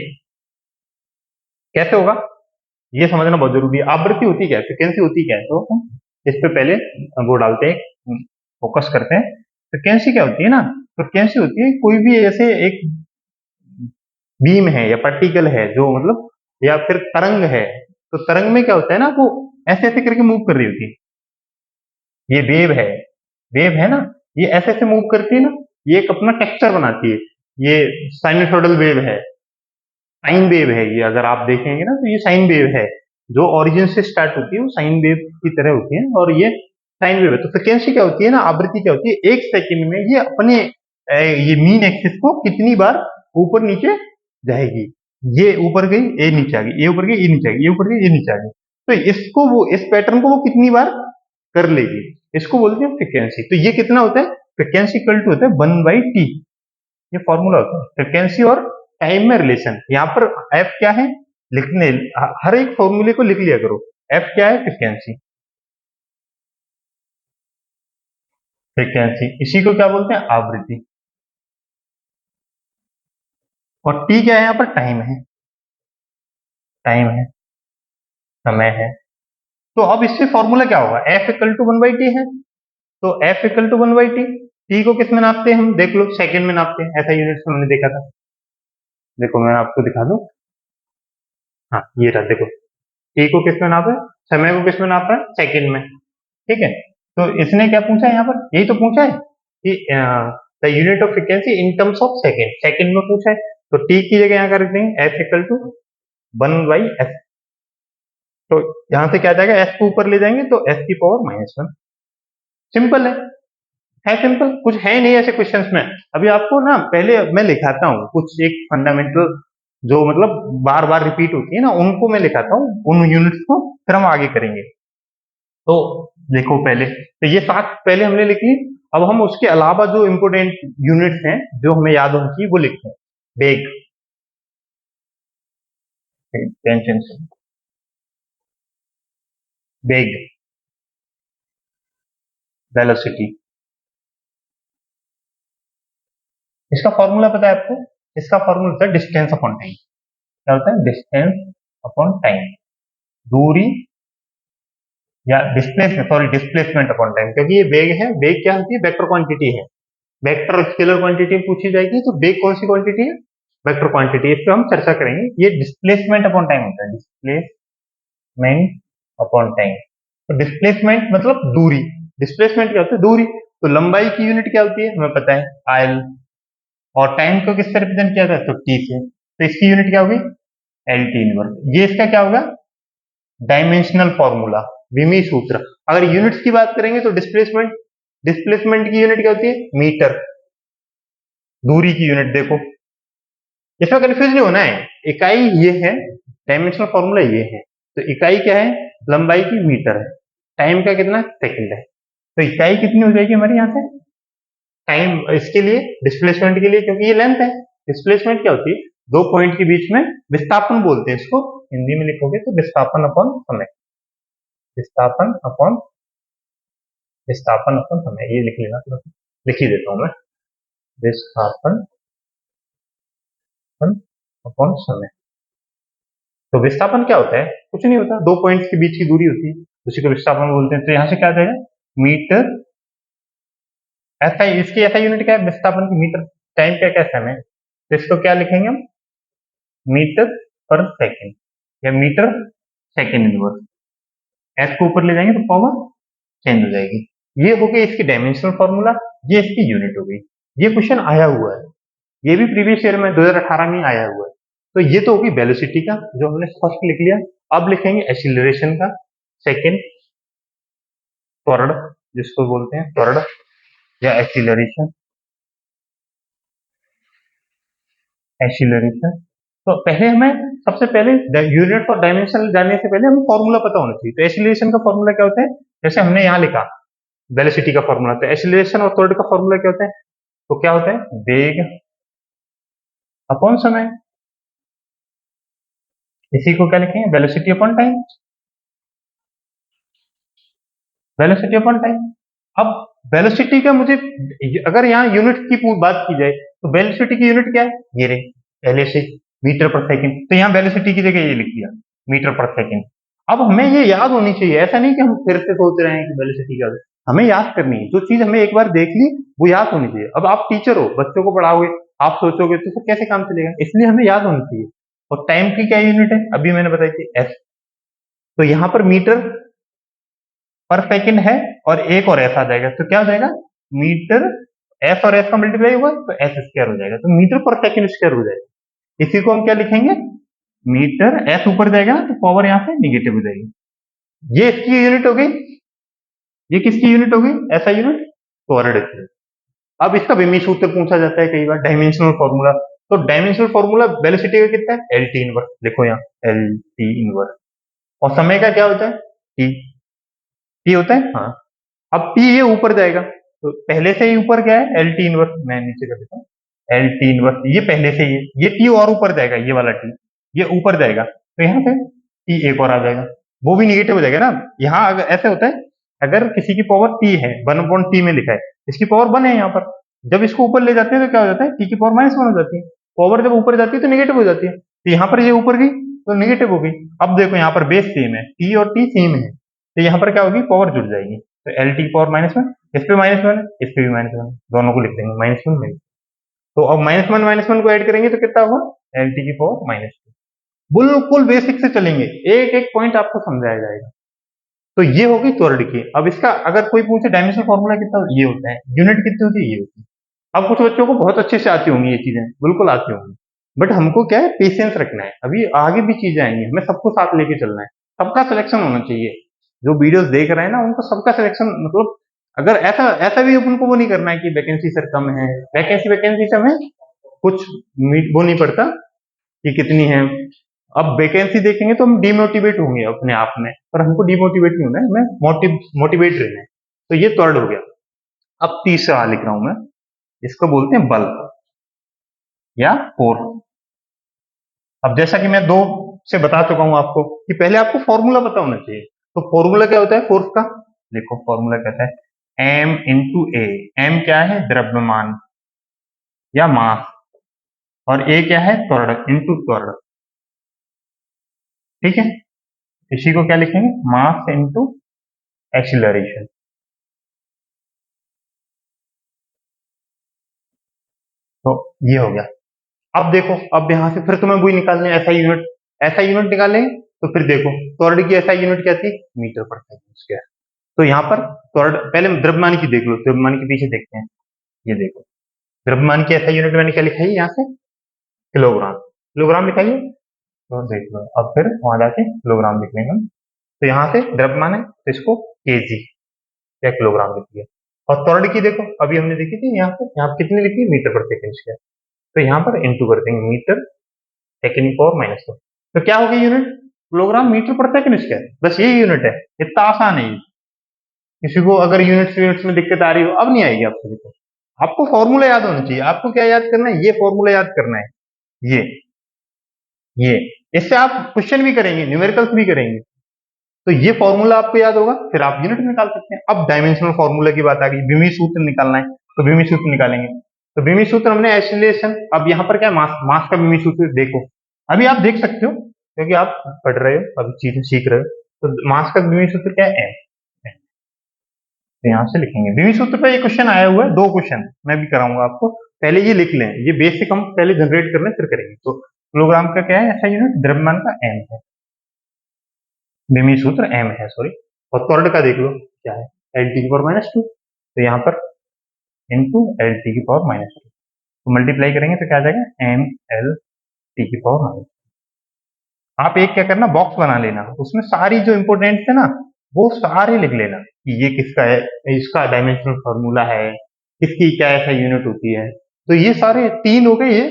कैसे होगा ये समझना बहुत जरूरी है। आवृत्ति होती क्या है, फ्रिक्वेंसी होती क्या है, तो हम इस पे पहले वो डालते हैं, फोकस करते हैं। फ्रिक्वेंसी क्या होती है ना, फ्रिक्वेंसी होती है कोई भी ऐसे एक बीम है या पार्टिकल है जो मतलब, या फिर तरंग है, तो तरंग में क्या होता है ना, वो ऐसे ऐसे करके मूव कर रही होती है। ये वेव है, वेव है ना, ये ऐसे ऐसे मूव करती है ना, ये एक अपना टेक्सचर बनाती है। ये साइनसोइडल वेव है, साइन वेव है ये, अगर आप देखेंगे ना तो ये साइन वेव है। जो ओरिजिन से स्टार्ट होती है वो साइन वेव की तरह होती है, और ये साइन वेव है। तो फ्रिक्वेंसी क्या होती है ना, आवृत्ति क्या होती है, एक सेकंड में ये अपने ये मीन एक्सिस को कितनी बार ऊपर नीचे जाएगी। ये ऊपर गई, ये नीचे आ गई, ये ऊपर गई, ये नीचे आ गई, ये ऊपर गई, ये नीचे आ गई। तो इसको वो, इस पैटर्न को वो कितनी बार कर लेगी, इसको बोलते हैं फ्रिक्वेंसी। तो ये कितना होता है, फ्रिक्वेंसी इक्वल टू होता है 1/t। ये फॉर्मूला होता है फ्रिक्वेंसी और टाइम में रिलेशन। यहाँ पर एफ क्या है, लिखने, हर एक फॉर्मूले को लिख लिया करो। एफ क्या है, फ्रिक्वेंसी, फ्रिक्वेंसी इसी को क्या बोलते हैं, आवृत्ति। और टी क्या है, यहाँ पर टाइम है, टाइम है, समय है। तो अब इससे फॉर्मूला क्या होगा, एफ इक्वल टू 1/t है। तो F equal to 1/t, T को किस में नापते हैं हम, देख लो, सेकंड में नापते हैं, ऐसा यूनिट्स में हमने देखा था। देखो मैं आपको दिखा दूं। हाँ ये रहा, देखो टी को किस में नापे, समय को किस में नाप रहा है, सेकंड में। ठीक है, तो इसने क्या पूछा है यहाँ पर, यही तो पूछा है कि the unit of frequency in terms of second, second में पूछा है। तो टी की जगह यहाँ कर देंगे एफ इक्वल टू 1/s। तो यहाँ से क्या आ जाएगा, एस को ऊपर ले जाएंगे तो एस की पावर -1। सिंपल है सिंपल, कुछ है नहीं ऐसे क्वेश्चंस में। अभी आपको ना पहले मैं लिखाता हूँ कुछ एक फंडामेंटल जो मतलब बार बार रिपीट होती है ना, उनको मैं लिखाता हूँ, उन यूनिट्स को, फिर हम आगे करेंगे। तो देखो पहले तो ये 7 पहले हमने लिख ली। अब हम उसके अलावा जो इंपोर्टेंट यूनिट्स हैं जो हमें याद होनी चाहिए वो लिखते हैं। बेग, टेंशन, बेग, वेलोसिटी। इसका फॉर्मूला पता है आपको, इसका फॉर्मूला होता है डिस्टेंस अपॉन टाइम। क्या होता है, डिस्टेंस अपॉन टाइम, दूरी, या displacement, sorry displacement upon time. क्योंकि ये बेग है, बेग क्या होती है, वेक्टर क्वांटिटी है। वेक्टर स्केलर क्वांटिटी पूछी जाएगी तो बेग कौन सी क्वांटिटी है, वेक्टर क्वांटिटी। इस पर हम चर्चा करेंगे। ये डिस्प्लेसमेंट अपॉन टाइम होता है, डिस्प्लेसमेंट अपॉन टाइम। तो डिस्प्लेसमेंट मतलब दूरी, डिस्प्लेसमेंट क्या होता है, दूरी। तो लंबाई की यूनिट क्या होती है, हमें पता है, आयल। और टाइम को किससे रिप्रेजेंट किया जाता है, तो टी से। तो इसकी यूनिट क्या होगी, एल टी इनवर्स। ये इसका क्या होगा, डायमेंशनल फॉर्मूला, विमी सूत्र। अगर यूनिट्स की बात करेंगे तो डिस्प्लेसमेंट, डिस्प्लेसमेंट की यूनिट क्या होती है, मीटर। दूरी की यूनिट देखो, इसमें कंफ्यूज नहीं होना है, इकाई ये है, डायमेंशनल फॉर्मूला ये है। तो इकाई क्या है, लंबाई की मीटर है, टाइम का कितना, सेकंड है। तो इकाई कितनी हो जाएगी हमारी यहाँ से, टाइम इसके लिए, डिस्प्लेसमेंट के लिए, क्योंकि ये लेंथ है। डिस्प्लेसमेंट क्या होती है, दो पॉइंट के बीच में विस्थापन बोलते हैं इसको, हिंदी में लिखोगे तो विस्थापन अपॉन समय, विस्थापन अपॉन, विस्थापन अपॉन समय, ये लिख लेना, लिख ही देता हूं मैं, विस्थापन अपॉन समय। तो विस्थापन क्या होता है, कुछ नहीं होता, दो पॉइंट्स के बीच की दूरी होती है, उसी को विस्थापन बोलते हैं। तो यहाँ से क्या आ जाएगा, मीटर, ऐसा इसकी ऐसा यूनिट क्या है, विस्थापन की मीटर। टाइम क्या क्या समय, तो इसको क्या लिखेंगे हम, मीटर पर सेकेंड, या मीटर सेकेंड इनवर्स। एस को ऊपर ले जाएंगे तो पावर चेंज हो जाएगी। ये हो गई इसकी डायमेंशनल फॉर्मूला, ये इसकी यूनिट हो गई। ये क्वेश्चन आया हुआ है, ये भी प्रीवियस ईयर में 2018 में आया हुआ है। तो ये तो होगी वेलोसिटी का, जो हमने फर्स्ट लिख लिया। अब लिखेंगे एक्सीलरेशन का, सेकंड, त्वरण, जिसको बोलते हैं त्वरण या एक्सीलरेशन, एक्सीलरेशन। तो पहले हमें, सबसे पहले यूनिट और डायमेंशन जानने से पहले हमें फॉर्मूला पता होना चाहिए। तो एक्सीलरेशन का फॉर्मूला क्या होता है, जैसे हमने यहाँ लिखा वेलोसिटी का फॉर्मूला, तो एक्सीलरेशन और त्वरण का फॉर्मूला क्या होता है, तो क्या होता है, वेग अपॉन समय, इसी को क्या लिखेंगे, velocity upon time, velocity upon time. अब वेलोसिटी का मुझे, अगर यहाँ यूनिट की बात की जाए तो वेलोसिटी की यूनिट क्या है, ये रही पहले से, मीटर पर सेकंड। तो यहाँ वेलोसिटी की जगह ये लिख दिया, मीटर पर सेकंड। अब हमें ये याद होनी चाहिए, ऐसा नहीं कि हम फिर से सोच रहे हैं कि वेलोसिटी क्या है, हमें याद करनी है। जो चीज हमें एक बार देख ली वो याद होनी चाहिए। अब आप टीचर हो, बच्चों को पढ़ाओगे, आप सोचोगे तो फिर कैसे काम चलेगा, इसलिए हमें याद होनी चाहिए। और टाइम की क्या यूनिट है, अभी मैंने बताई थी, एस। तो यहाँ पर मीटर पर सेकंड है, और एक और एस आ जाएगा, तो क्या हो जाएगा, मीटर, एस और एस का मल्टीप्लाई होगा तो एस स्क्वायर हो जाएगा, तो मीटर पर सेकंड स्क्वायर हो जाएगा। इसी को हम क्या लिखेंगे, मीटर, एस ऊपर जाएगा ना तो पावर यहाँ से निगेटिव हो जाएगी। ये इसकी यूनिट हो गई, ये किसकी यूनिट हो गई, ऐसा यूनिट, टॉर्ड की। अब इसका विमी सूत्र पूछा जाता है कई बार, डायमेंशनल फॉर्मूला। तो डायमेंशनल फॉर्मूला वेलोसिटी का कितना है, एल टी इनवर्स, लिखो यहाँ एल टी इनवर्स। और समय का क्या होता है, टी, टी होता है, हाँ। अब टी ये ऊपर जाएगा, तो पहले से ही ऊपर क्या है, एल टी इनवर्स, मैं नीचे कर देता हूँ, एल टी इनवर्स, ये पहले से ही है, ये टी और ऊपर जाएगा, ये वाला टी ये ऊपर जाएगा, तो यहाँ से टी एक और आ जाएगा, वो भी निगेटिव हो जाएगा ना। यहाँ अगर ऐसे होता है, अगर किसी की पावर टी है, 1/t में लिखा है, इसकी पावर 1 है यहाँ पर, जब इसको ऊपर ले जाते हैं तो क्या हो जाता है, टी की पावर -1 हो जाती है। पावर जब ऊपर जाती है तो निगेटिव हो जाती है, तो यहाँ पर ये ऊपर गई तो निगेटिव हो गई। अब देखो यहाँ पर बेस सेम है, टी और टी सेम है, तो यहाँ पर क्या होगी, पावर जुड़ जाएगी, तो एल टी पावर -1, इस पे -1, इस पे भी -1, दोनों को लिख देंगे -1 तो अब -1 को ऐड करेंगे तो कितना होगा, एल टी की पावर -2। बिल्कुल बेसिक से चलेंगे, एक एक पॉइंट आपको समझाया जाएगा। तो ये होगी त्वरण की। अब इसका अगर कोई पूछे डायमेंशनल फॉर्मूला कितना, ये होता है, यूनिट कितनी होती है, ये होती है। अब कुछ बच्चों को बहुत अच्छे से आती होंगी ये चीजें, बिल्कुल आती होंगी, बट हमको क्या है, पेशेंस रखना है, अभी आगे भी चीजें आएंगी, हमें सबको साथ लेके चलना है, सबका सिलेक्शन होना चाहिए। जो वीडियोस देख रहे हैं ना, उनको सबका सिलेक्शन, मतलब अगर ऐसा ऐसा भी उनको वो नहीं करना है कि वैकेंसी सर कम है, वैकेंसी वैकेंसी से हमें कुछ वो नहीं पड़ता कि कितनी है। अब वैकेंसी देखेंगे तो हम डिमोटिवेट होंगे अपने आप में, पर हमको डिमोटिवेट नहीं होना है, हमें मोटिवेट रहना है। तो ये थर्ड हो गया। अब तीसरा लिख रहा हूं मैं, इसको बोलते हैं बल्क या फोर्स। अब जैसा कि मैं दो से बता चुका हूं आपको कि पहले आपको फॉर्मूला पता होना चाहिए। तो फॉर्मूला क्या होता है फोर्स का, देखो फॉर्मूला कहता है m इंटू ए। एम क्या है, द्रव्यमान या मास, और ए क्या है, त्वरण इंटू त्वरण, ठीक है। इसी को क्या लिखेंगे, मास इंटू एक्सीलरेशन। तो ये हो गया। अब देखो, अब यहां से फिर तुम्हें वही निकालने, ऐसा यूनिट निकालेंगे। तो फिर देखो त्वरण की ऐसा यूनिट क्या थी, मीटर पर सेकंड स्क्वायर। तो यहाँ पर त्वरण, पहले द्रव्यमान की देख लो, द्रव्यमान के पीछे देखते हैं। ये देखो द्रव्यमान की ऐसा यूनिट मैंने क्या लिखा है यहाँ से, किलोग्राम, किलोग्राम लिखाइए। तो देख लो, अब फिर वहां जाके किलोग्राम लिख लेंगे हम। तो यहाँ से द्रव्यमान है तो इसको केजी या किलोग्राम लिखिए। और त्वरण की देखो, अभी हमने देखी थी यहाँ पे, यहाँ कितनी लिखी, मीटर पर सेकंड स्क्वायर। तो यहाँ पर इंटू कर देंगे, मीटर सेकंड की पावर -2। तो क्या हो गई यूनिट, किलोग्राम मीटर पर सेकंड स्क्वायर, बस यही यूनिट है। इतना आसान है। किसी को अगर यूनिट्स में दिक्कत आ रही हो, अब नहीं आएगी आपको दिक्कत। आपको फॉर्मूला याद होना चाहिए। आपको क्या याद करना है, ये फॉर्मूला याद करना है, ये ये इससे आप क्वेश्चन भी करेंगे, न्यूमेरिकल्स भी करेंगे। तो ये फॉर्मूला आपको याद होगा, फिर आप यूनिट निकाल सकते हैं। अब डायमेंशनल फॉर्मूला की बात आ गई, विमी सूत्र निकालना है, तो विमी सूत्र निकालेंगे। तो विमी सूत्र हमने एक्सीलरेशन, अब यहाँ पर क्या है, मास, मास का विमी सूत्र देखो, अभी आप देख सकते हो क्योंकि आप पढ़ रहे हो, अभी चीजें सीख रहे हो। तो मास का विमी सूत्र क्या है, एम। तो यहाँ से लिखेंगे, विमी सूत्र पे ये क्वेश्चन आया हुआ है, 2 क्वेश्चन मैं भी कराऊंगा आपको। पहले ये लिख लें, ये बेसिक हम पहले जनरेट कर लें फिर करेंगे। तो किलोग्राम का क्या है ऐसा यूनिट, द्रव्यमान का एम है, विमी सूत्र एम है, सॉरी। और त्वरण का देख लो क्या है, एल टी की पावर -2। तो यहाँ पर इंटू एल टी की पावर -2, तो मल्टीप्लाई करेंगे तो क्या आ जाएगा, एम एल टी की पावर -2। आप एक क्या करना, बॉक्स बना लेना, उसमें सारी जो इंपोर्टेंट है ना वो सारे लिख लेना कि ये किसका है, इसका डायमेंशनल फॉर्मूला है, किसकी क्या ऐसा यूनिट होती है। तो ये सारे 3 हो गए। ये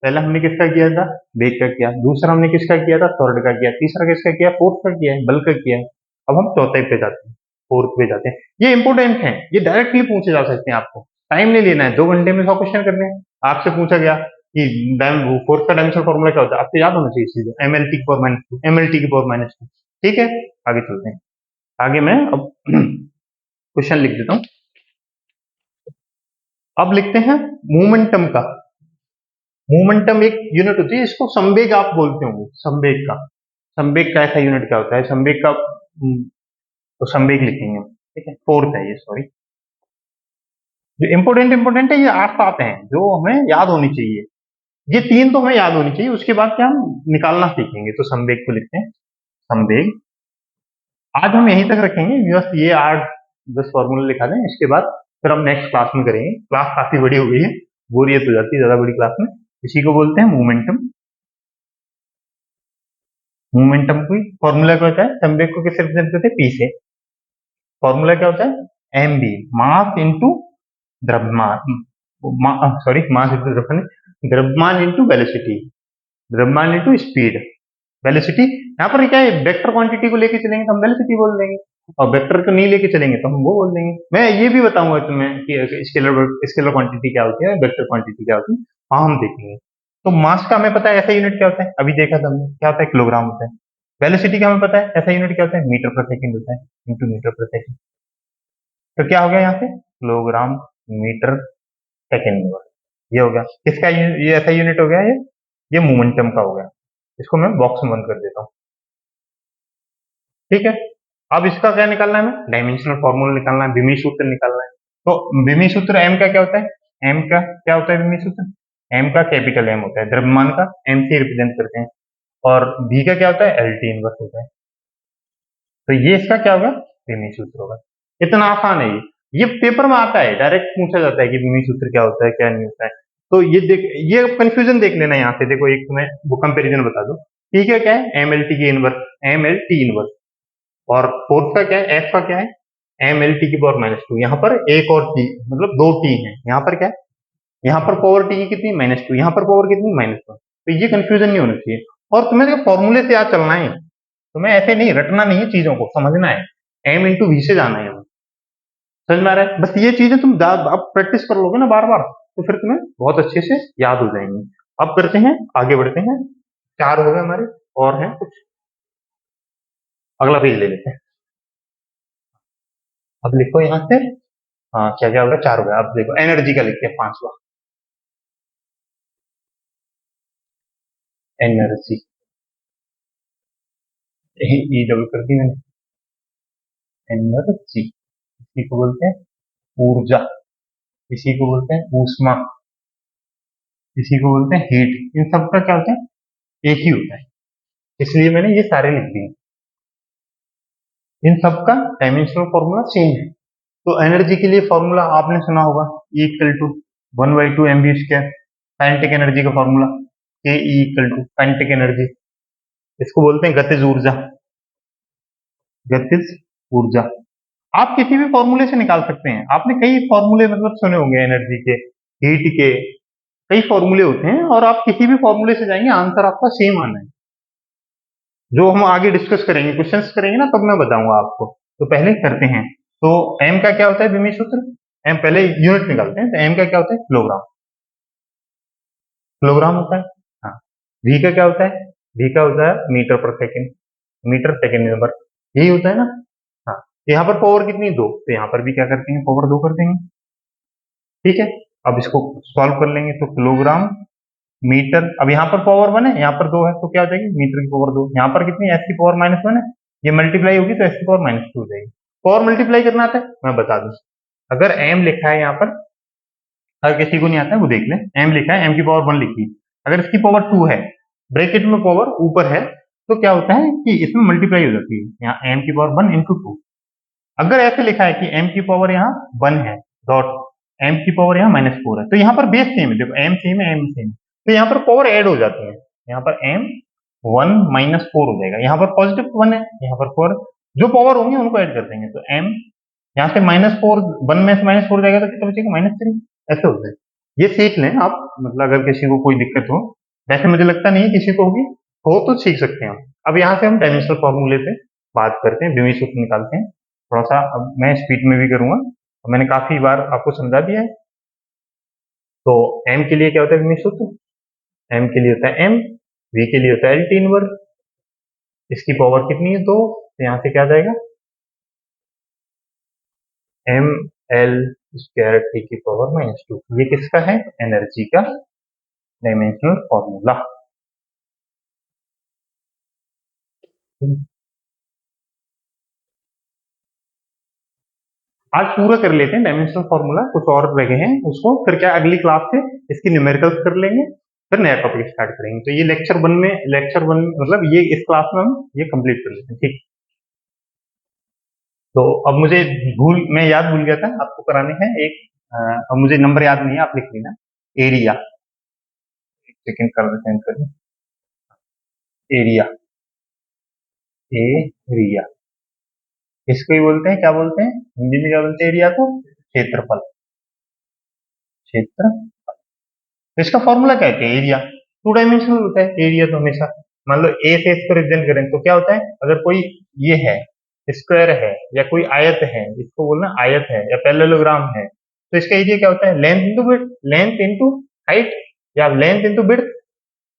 पहला हमने किसका किया था, वेग का किया, दूसरा हमने किसका किया था, त्वरण का किया, तीसरा किसका किया, फोर्थ का किया है, बल का किया है। अब हम चौथे पे जाते हैं, फोर्थ पे जाते हैं। ये इंपोर्टेंट है, ये डायरेक्टली पूछे जा सकते हैं, आपको टाइम नहीं लेना है, 2 घंटे में 100 क्वेश्चन करने हैं। आपसे पूछा गया कि फोर्स का डायमेंशनल फॉर्मूला क्या होता है, आपको याद होना चाहिए चीजें, MLT की पावर -2, MLT की पावर -2। ठीक है, आगे चलते हैं। आगे मैं अब क्वेश्चन लिख देता हूं। अब लिखते हैं मोमेंटम का। मोमेंटम एक यूनिट होती है, इसको संवेग आप बोलते होंगे, संवेग का। संवेग का ऐसा यूनिट क्या होता है, संवेग का तो संवेग लिखेंगे, ठीक है, फोर्थ है ये, सॉरी। जो इंपोर्टेंट इंपोर्टेंट है ये 8-7 हैं जो हमें याद होनी चाहिए, ये 3 तो हमें याद होनी चाहिए, उसके बाद क्या हम निकालना सीखेंगे। तो संवेग को लिखते हैं, संवेग। आज हम यहीं तक रखेंगे, बस ये 8-10 फॉर्मूले लिखा दें, इसके बाद फिर हम नेक्स्ट क्लास में करेंगे। क्लास काफी बड़ी हो गई है, बोरियत हो जाती है ज्यादा बड़ी क्लास में। इसी को बोलते हैं मोमेंटम। मोमेंटम की फॉर्मूला क्या होता है, संवेग को किससे रिप्रेजेंट करते हैं, पी से। फॉर्मूला क्या होता है, एम बी, मास इंटू द्रव्यमान, सॉरी मास इंटू द्रव्यमान, द्रव्यमान इंटू वेलोसिटी, द्रव्यमान इंटू स्पीड, वेलोसिटी। यहाँ पर क्या है, वेक्टर क्वांटिटी को लेके चलेंगे तो हम वेलोसिटी बोल देंगे, और वेक्टर को नहीं लेके चलेंगे तो हम वो बोल देंगे। मैं ये भी बताऊंगा तुम्हें कि स्केलर क्वांटिटी क्या होती है, वेक्टर क्वांटिटी क्या होती है, हाँ हम देखेंगे। तो मास का हमें पता है, ऐसा यूनिट क्या होता है, अभी देखा था हमने, क्या होता है, किलोग्राम होता है। वेलोसिटी का हमें पता है, ऐसा यूनिट क्या होता है, मीटर पर सेकंड होता है, इंटू मीटर पर सेकंड। तो क्या हो गया यहाँ से, किलोग्राम मीटर सेकंड में, ये हो गया किसका, ये ऐसा यूनिट हो गया, ये मोमेंटम का हो गया। इसको मैं बॉक्स में बंद कर देता हूँ, ठीक है। अब इसका क्या निकालना है, हमें डायमेंशनल फॉर्मूला निकालना है, विमी सूत्र निकालना है। तो विमी सूत्र एम का क्या होता है, एम का क्या होता है विमी सूत्र, एम का कैपिटल एम होता है, द्रव्यमान का एम से रिप्रेजेंट करते हैं, और वी का क्या होता है, एल टी इनवर्स होता है। तो ये इसका क्या होगा, विमी सूत्र होगा। इतना आसान है ये पेपर में आता है, डायरेक्ट पूछा जाता है कि विमी सूत्र क्या होता है, क्या नहीं होता है। तो ये देख, ये कंफ्यूजन देख लेना यहाँ से, देखो एक तुम्हें वो कंपेरिजन बता दो। ठीक है, क्या है, एम एल टी की inverse, M L T inverse, और फोर्थ का क्या है, एफ का क्या है, एम एल टी की पावर -2। यहाँ पर एक और टी, मतलब 2 टी है, यहाँ पर क्या है, यहाँ पर पावर टी की कितनी, -2, यहाँ पर पावर कितनी, -1। तो ये कंफ्यूजन नहीं होना चाहिए, और तुम्हें देखो फॉर्मूले से याद चलना है, तुम्हें ऐसे नहीं रटना नहीं है, चीजों को समझना है, एम इंटू वी से जाना है हमें। समझ में आ रहा है, बस ये चीजें तुम अब प्रैक्टिस कर लोगे ना बार बार, तो फिर तुम्हें बहुत अच्छे से याद हो जाएंगी। अब करते हैं, आगे बढ़ते हैं, 4 हो गए हमारे, और हैं कुछ, अगला पेज ले लेते हैं। अब लिखो यहाँ से, हाँ क्या क्या होगा, 4 हो गया। अब देखो एनर्जी का लिखते हैं, 5वां, एनर्जी, ई डबल कर दी मैंने, एनर्जी, इसी को बोलते हैं ऊर्जा, इसी को बोलते हैं ऊष्मा, इसी को बोलते हैं हीट। इन सब का क्या होता है, एक ही होता है, इसलिए मैंने ये सारे लिख दिए। इन सब का डायमेंशनल फॉर्मूला सेम है। तो एनर्जी के लिए फॉर्मूला आपने सुना होगा, E equal to 1/2 mv square, kinetic energy का फॉर्मूला, K E equal to kinetic energy, इसको बोलते हैं गतिज ऊर्जा, गतिज ऊर्जा। आप किसी भी फॉर्मूले से निकाल सकते हैं, आपने कई फॉर्मूले मतलब सुने होंगे एनर्जी के, हीट के, कई फॉर्मूले होते हैं, और आप किसी भी फॉर्मूले से जाएंगे, आंसर आपका सेम आना है। जो हम आगे डिस्कस करेंगे, क्वेश्चंस करेंगे ना, तब मैं बताऊंगा आपको। तो पहले करते हैं। तो एम का क्या होता है विमी सूत्र, एम पहले यूनिट निकालते हैं। तो एम का क्या होता है, किलोग्राम, किलोग्राम होता है। हाँ, वी का क्या होता है, वी का होता है मीटर पर सेकेंड, मीटर सेकेंड नंबर, यही होता है ना। हाँ, यहाँ पर पावर कितनी, 2, तो यहाँ पर भी क्या करते हैं, पावर 2 कर देंगे। ठीक है, अब इसको सॉल्व कर लेंगे, तो किलोग्राम मीटर, अब यहाँ पर पावर 1 है, यहाँ पर 2 है, तो क्या हो जाएगी, मीटर की पावर 2, यहाँ पर कितनी, एस की पावर -1 है, ये मल्टीप्लाई होगी तो एस की पावर -2 हो जाएगी। पावर मल्टीप्लाई करना आता है, मैं बता दूं, अगर एम लिखा है यहाँ पर, अगर किसी को नहीं आता है वो देख ले, एम लिखा है, एम की पावर 1 लिखी, अगर इसकी पावर 2 है, ब्रैकेट में पावर ऊपर है, तो क्या होता है कि इसमें मल्टीप्लाई हो जाती है, यहाँ एम की पावर 1 इंटू 2। अगर ऐसे लिखा है कि एम की पावर यहाँ 1 है, डॉट, एम की पावर यहाँ -4 है, तो यहाँ पर बेस सेम है, देखो एम सेम है, एम सेम है, तो यहाँ पर पावर ऐड हो जाती है, यहाँ पर एम 1 -4 हो जाएगा, यहाँ पर पॉजिटिव 1 है, यहाँ पर 4, जो पावर होंगे उनको ऐड कर देंगे, तो एम यहाँ से -4, 1 में से -4 जाएगा तो कितना बचेगा, -3, ऐसे होता है। ये सीख लें आप, मतलब अगर किसी को कोई दिक्कत हो, वैसे मुझे लगता नहीं है किसी को होगी, हो तो सीख सकते हैं हम। अब यहाँ से हम डायमेंशनल फॉर्मूले पे बात करते हैं, विमी सूत्र निकालते हैं। थोड़ा सा अब मैं स्पीड में भी करूंगा, मैंने काफी बार आपको समझा दिया है। तो एम के लिए क्या होता है विमी सूत्र, एम के लिए होता है एम, वी के लिए होता है एल टी इनवर्स। इसकी पावर कितनी है? 2, तो यहां से क्या आ जाएगा? एम एल स्क्वायर टी की पावर -2। ये किसका है? एनर्जी का डायमेंशनल फॉर्मूला। आज पूरा कर लेते हैं डायमेंशनल फॉर्मूला, कुछ और रह गए हैं उसको फिर क्या अगली क्लास से इसकी न्यूमेरिकल्स कर लेंगे, फिर नया टॉपिक स्टार्ट करेंगे। तो ये लेक्चर 1 मतलब ये इस क्लास में हम ये कंप्लीट कर लेते हैं, ठीक। तो अब मैं याद भूल गया था आपको कराने हैं एक, अब मुझे नंबर याद नहीं है, आप लिख लेना। एरिया, सेकंड कर देते हैं, एरिया, एरिया इसको ही बोलते हैं, क्या बोलते हैं हिंदी में, क्या बोलते हैं एरिया को? क्षेत्रफल, क्षेत्र। तो इसका फॉर्मूला क्या है? एरिया 2 डायमेंशनल होता है एरिया तो हमेशा। मान लो ए से इसको रिप्रेजेंट करें तो क्या होता है? अगर कोई ये है, स्क्वायर है, या कोई आयत है, इसको बोलना आयत है या पैरेललोग्राम है, तो इसका एरिया क्या होता है? Length into width, length into height, या लेंथ इंटू विड्थ।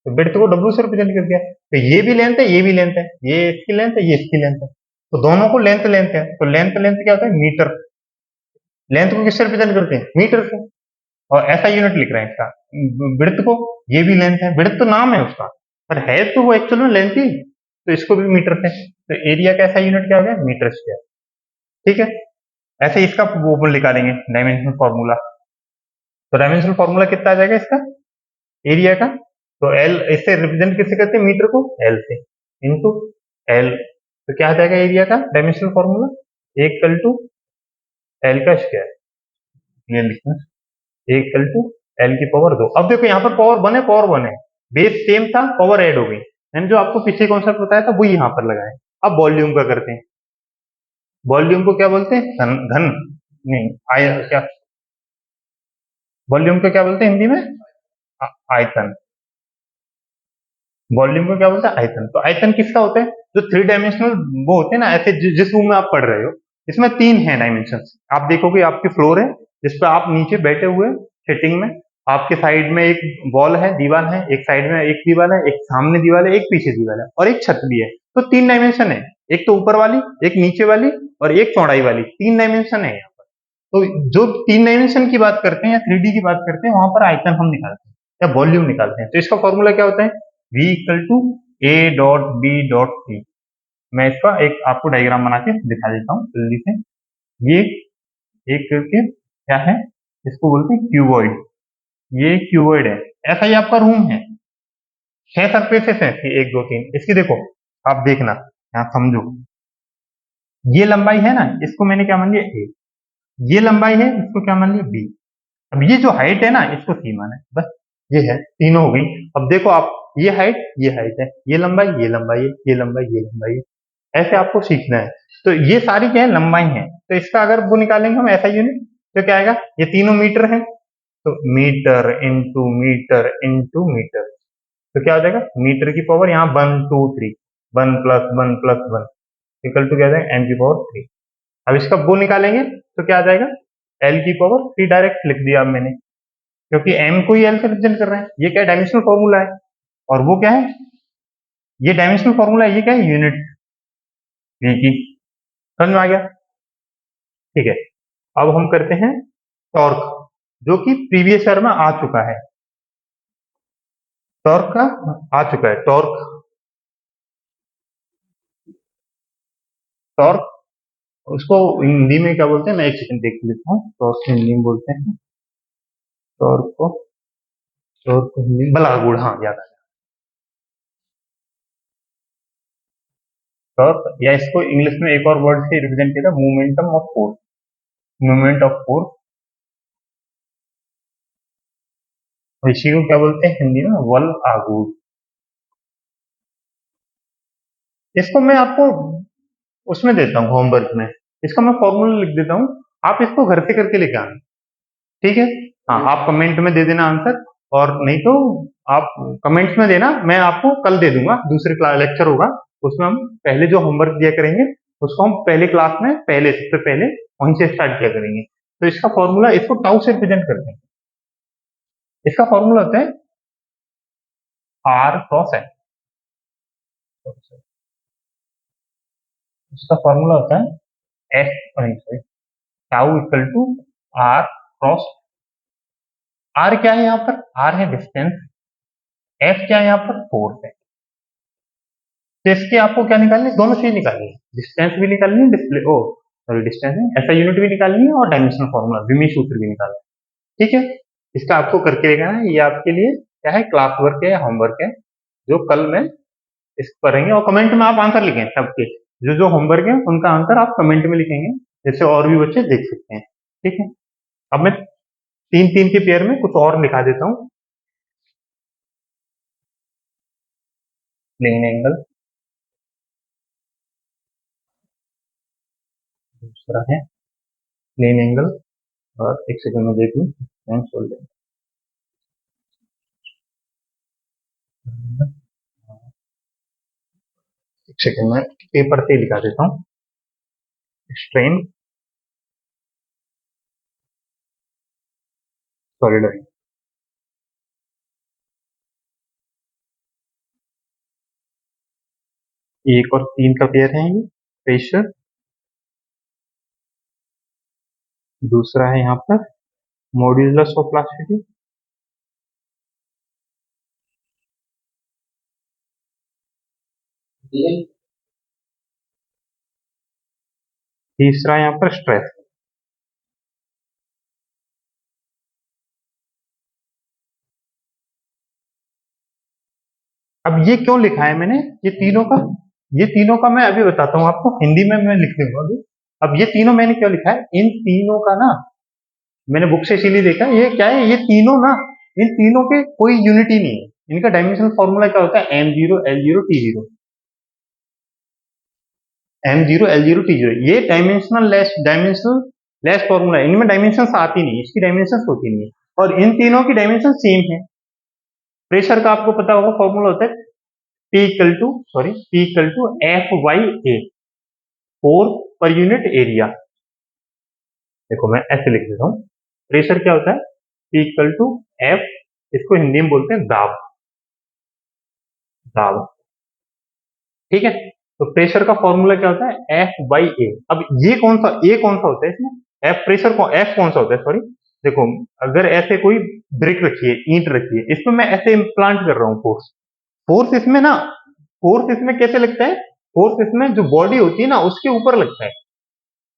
तो विड्थ को डब्ल्यू से रिप्रेजेंट कर दिया, तो ये भी लेंथ है, ये भी लेंथ है, ये इसकी लेंथ है, ये इसकी लेंथ है, तो दोनों को लेंथ लेंथ है, तो लेंथ लेंथ क्या होता है? मीटर। लेंथ को किससे रिप्रेजेंट करते हैं? मीटर से। और ऐसा यूनिट लिख रहे हैं इसका, विड्थ को, ये भी लेंथ है, विड्थ तो नाम है उसका, पर है तो वो एक्चुअल में लेंथ ही, तो इसको भी मीटर से। तो एरिया का ऐसा यूनिट क्या हो गया? मीटर स्क्वायर, ठीक है। ऐसे इसका वो निकालेंगे डायमेंशनल फॉर्मूला। तो डायमेंशनल फॉर्मूला कितना आ जाएगा इसका, एरिया का? तो एल, इससे रिप्रेजेंट किससे करते हैं मीटर को? एल से, इंटू एल। तो क्या आ जाएगा एरिया का dimensional formula? Equal to L का स्क्वायर, ये लिखना, इक्वल टू एल की पावर 2। अब देखो यहाँ पर पावर 1 है, बेस सेम था, पावर ऐड हो गई, यानी जो आपको पीछे कॉन्सेप्ट बताया था वो यहाँ पर लगाए। अब वॉल्यूम का करते हैं। वॉल्यूम को क्या बोलते हैं? घन, घन नहीं, क्या वॉल्यूम को क्या बोलते हैं हिंदी में? आयतन। वॉल्यूम को क्या बोलते हैं? आयतन। तो आयतन किसका होता है? जो 3 डायमेंशनल वो होते हैं ना, ऐसे जिस रूम में आप पढ़ रहे हो, इसमें 3 है डायमेंशन। आप देखोगे आपकी फ्लोर है जिसपे आप नीचे बैठे हुए सिटिंग में, आपके साइड में एक वॉल है, दीवार है, एक साइड में एक दीवार है, एक सामने दीवार है, एक पीछे दीवार है, और एक छत भी है। तो 3 डायमेंशन है, एक तो ऊपर वाली, एक नीचे वाली, और एक चौड़ाई वाली, 3 डायमेंशन है यहाँ पर। तो जो 3 डायमेंशन की बात करते हैं या 3D की बात करते हैं, वहां पर आयतन हम निकालते हैं या वॉल्यूम निकालते हैं। तो इसका फॉर्मूला क्या होता है? V equal to A dot B dot C. मैं इसका एक आपको डायग्राम बना के दिखा देता हूँ जल्दी से। ये एक करके क्या है, इसको बोलते हैं क्यूबॉइड। ये क्यूबॉइड है, ऐसा ही आपका रूम है, 6 सरफेसेस हैं, 1 2 3। इसकी देखो, आप देखना, यहाँ समझो, ये लंबाई है ना, इसको मैंने क्या मान लिया? ए। ये लंबाई है, इसको क्या मान लिया? बी। अब ये जो हाइट है ना, इसको सी माना है, बस ये है, तीनों हो गई। अब देखो आप, ये हाइट है, ये लंबाई, ये लंबाई है, ये लंबाई, ये लंबाई है, ऐसे आपको सीखना है। तो ये सारी क्या है? लंबाई है। तो इसका अगर वो निकालेंगे हम ऐसा यूनिट, तो क्या आएगा? ये तीनों मीटर है, तो metre into metre into metre, तो क्या हो जाएगा? मीटर की पावर यहाँ 1 2 3, 1 + 1 + 1 इक्वल टू क्या आ जाएगा? m की पावर 3। अब इसका वो निकालेंगे तो क्या आ जाएगा? l की पावर 3 डायरेक्ट लिख दिया अब मैंने, क्योंकि m को ही l से रिप्रेजेंट कर रहे हैं। ये क्या है? डायमेंशनल फॉर्मूला है। और वो क्या है? ये डायमेंशनल फॉर्मूला है, ये क्या है? यूनिट v की। समझ में आ गया? ठीक है। अब हम करते हैं टॉर्क, जो कि प्रीवियस ईयर में आ चुका है। टॉर्क का आ चुका है, टॉर्क, टॉर्क उसको हिंदी में क्या बोलते हैं? मैं एक सेकंड देख लेता हूँ, टॉर्क को हिंदी में बोलते हैं, टॉर्क को, टॉर्क को हिंदी बलागुड़, हाँ याद आया। टॉर्क, या इसको इंग्लिश में एक और वर्ड से रिप्रेजेंट किया था, momentum of force, moment of force. इसी को क्या बोलते हैं हिंदी में? वल आगुड़। इसको मैं आपको उसमें देता हूँ होमवर्क में, इसका मैं फॉर्मूला लिख देता हूँ, आप इसको घर से करके लेके आना, ठीक है? हाँ, आप कमेंट में दे देना आंसर, और नहीं तो आप कमेंट्स में देना, मैं आपको कल दे दूंगा, दूसरे क्लास लेक्चर होगा, उसमें हम पहले जो होमवर्क दिया करेंगे उसको हम पहले क्लास में पहले सबसे पहले वहीं से स्टार्ट किया करेंगे। तो इसका फॉर्मूला, इसको टाउ से रिप्रेजेंट करते हैं। इसका फॉर्मूला होता है आर क्रॉस एफ, इसका फॉर्मूला होता है F sorry tau equal to R cross. R क्या है यहाँ पर, आर है डिस्टेंस, एफ क्या है यहाँ पर, फोर्स है। तो इसके आपको क्या निकालनी है, दोनों चीज निकालनी है, डिस्टेंस भी निकालनी है, डिस्प्ले ओ सॉरी डिस्टेंस है ऐसा यूनिट भी निकालनी है और डायमेंशनल फॉर्मूला विमी सूत्र भी निकालना है। ठीक है, इसका आपको करके लेना है, ये आपके लिए क्या है, क्लास वर्क है, होमवर्क है, जो कल में इसको करेंगे। और कमेंट में आप आंसर लिखें सबके, जो जो होमवर्क है उनका आंसर आप कमेंट में लिखेंगे, जिससे और भी बच्चे देख सकते हैं। ठीक है, अब मैं तीन तीन के पेयर में कुछ और लिखा देता हूँ। प्लेन एंगल, दूसरा है प्लेन एंगल, और एक सेकंड में देख लूँ, एक सेकंड में पेपर पे लिखा देता हूँ। स्ट्रेन, सॉलिड लाइन, एक और तीन का पेयर है ये, प्रेशर, दूसरा है यहाँ पर मॉड्यूलस ऑफ प्लास्टिसिटी, तीसरा यहाँ पर स्ट्रेस। अब ये क्यों लिखा है मैंने, ये तीनों का मैं अभी बताता हूँ आपको, हिंदी में मैं लिख दूंगा अभी। अब ये तीनों मैंने क्यों लिखा है, इन तीनों का ना मैंने बुक से इसीलिए देखा, ये क्या है, ये तीनों ना, इन तीनों के कोई यूनिटी नहीं है, इनका डायमेंशनल फॉर्मूला क्या होता है, m0 l0 t0, m0 l0 t0, ये डायमेंशनल लेस फॉर्मूला है, इनमें डायमेंशन आती नहीं, इसकी डायमेंशन होती नहीं है, और इन तीनों की डायमेंशन सेम है। प्रेशर का आपको पता होगा फॉर्मूला होता है P equal to F by A, force पर यूनिट एरिया। देखो मैं ऐसे लिख देता हूँ, प्रेशर क्या होता है, P इक्वल टू एफ, इसको हिंदी में बोलते हैं दाब, दाब। ठीक है, तो प्रेशर का फॉर्मूला क्या होता है, एफ बाई ए। अब ये कौन सा होता है इसमें, एफ प्रेशर को एफ कौन सा होता है, सॉरी देखो, अगर ऐसे कोई ब्रिक रखी है, ईंट रखी है, इसमें मैं ऐसे इम्प्लांट कर रहा हूँ फोर्स, फोर्स इसमें ना, फोर्स इसमें कैसे लगता है, फोर्स इसमें जो बॉडी होती है ना उसके ऊपर लगता है,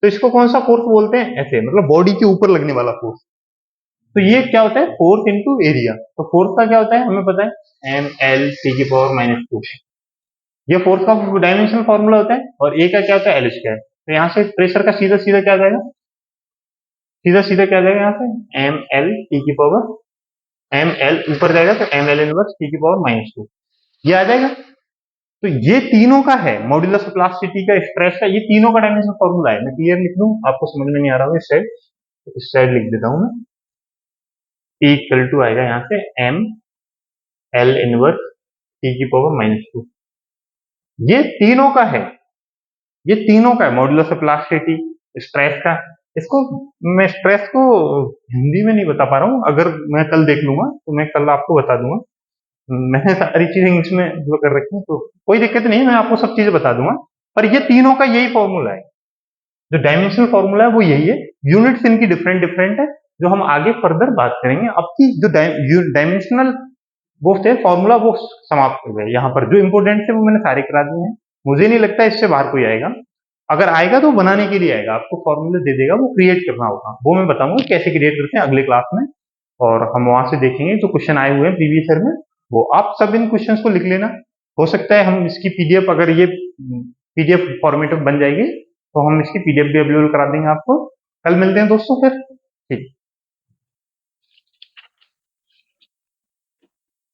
तो इसको कौन सा फोर्स बोलते हैं, ऐसे मतलब बॉडी के ऊपर लगने वाला फोर्स। तो ये क्या होता है, फोर्स इंटू एरिया। तो फोर्स का क्या होता है हमें पता है, एम एल टी की पावर -2, ये फोर्स का डायमेंशनल फॉर्मूला होता है, और ए का क्या होता है, एल स्क्वायर। तो यहाँ से प्रेशर का सीधा सीधा क्या आ जाएगा, सीधा सीधा क्या आ जाएगा यहाँ से, एम एल टी की पावर, एम एल ऊपर जाएगा तो एम एल इनवर्स टी की पावर -2, ये आ जाएगा। तो ये तीनों का है, मॉड्यूलस ऑफ प्लास्टिसिटी का, स्ट्रेस का, ये तीनों का डायमेंशन फॉर्मूला है। मैं क्लियर लिख दूं, आपको समझ में नहीं आ रहा होगा, इस साइड लिख देता हूं मैं। P इक्वल टू आएगा यहाँ से एम एल इनवर्स टी की पावर -2, ये तीनों का है, ये तीनों का है, मॉड्यूलस ऑफ प्लास्टिसिटी, स्ट्रेस का। इसको मैं स्ट्रेस को हिंदी में नहीं बता पा रहा हूँ, अगर मैं कल देख लूंगा तो मैं कल आपको बता दूंगा, मैंने सारी चीजें इंग्लिश में जो कर रखी है, तो कोई दिक्कत नहीं, मैं आपको सब चीजें बता दूंगा। पर ये तीनों का यही फॉर्मूला है, जो डायमेंशनल फॉर्मूला है वो यही है, यूनिट्स इनकी डिफरेंट डिफरेंट है, जो हम आगे फर्दर बात करेंगे। अब की जो डायमेंशनल वो थे फॉर्मूला वो समाप्त हो गए, यहाँ पर जो इंपोर्टेंट थे वो मैंने सारे करा दिए हैं। मुझे नहीं लगता इससे बाहर कोई आएगा, अगर आएगा तो बनाने के लिए आएगा, आपको फॉर्मूले दे देगा, वो क्रिएट करना होगा, वो मैं बताऊंगा कैसे क्रिएट करते हैं अगले क्लास में, और हम वहां से देखेंगे जो क्वेश्चन आए हुए हैं प्रीवियस ईयर में, वो आप सब इन क्वेश्चंस को लिख लेना। हो सकता है हम इसकी पीडीएफ, अगर ये पीडीएफ फॉर्मेट में बन जाएगी तो हम इसकी पीडीएफ भी अवेलेबल करा देंगे आपको। कल मिलते हैं दोस्तों फिर, ठीक।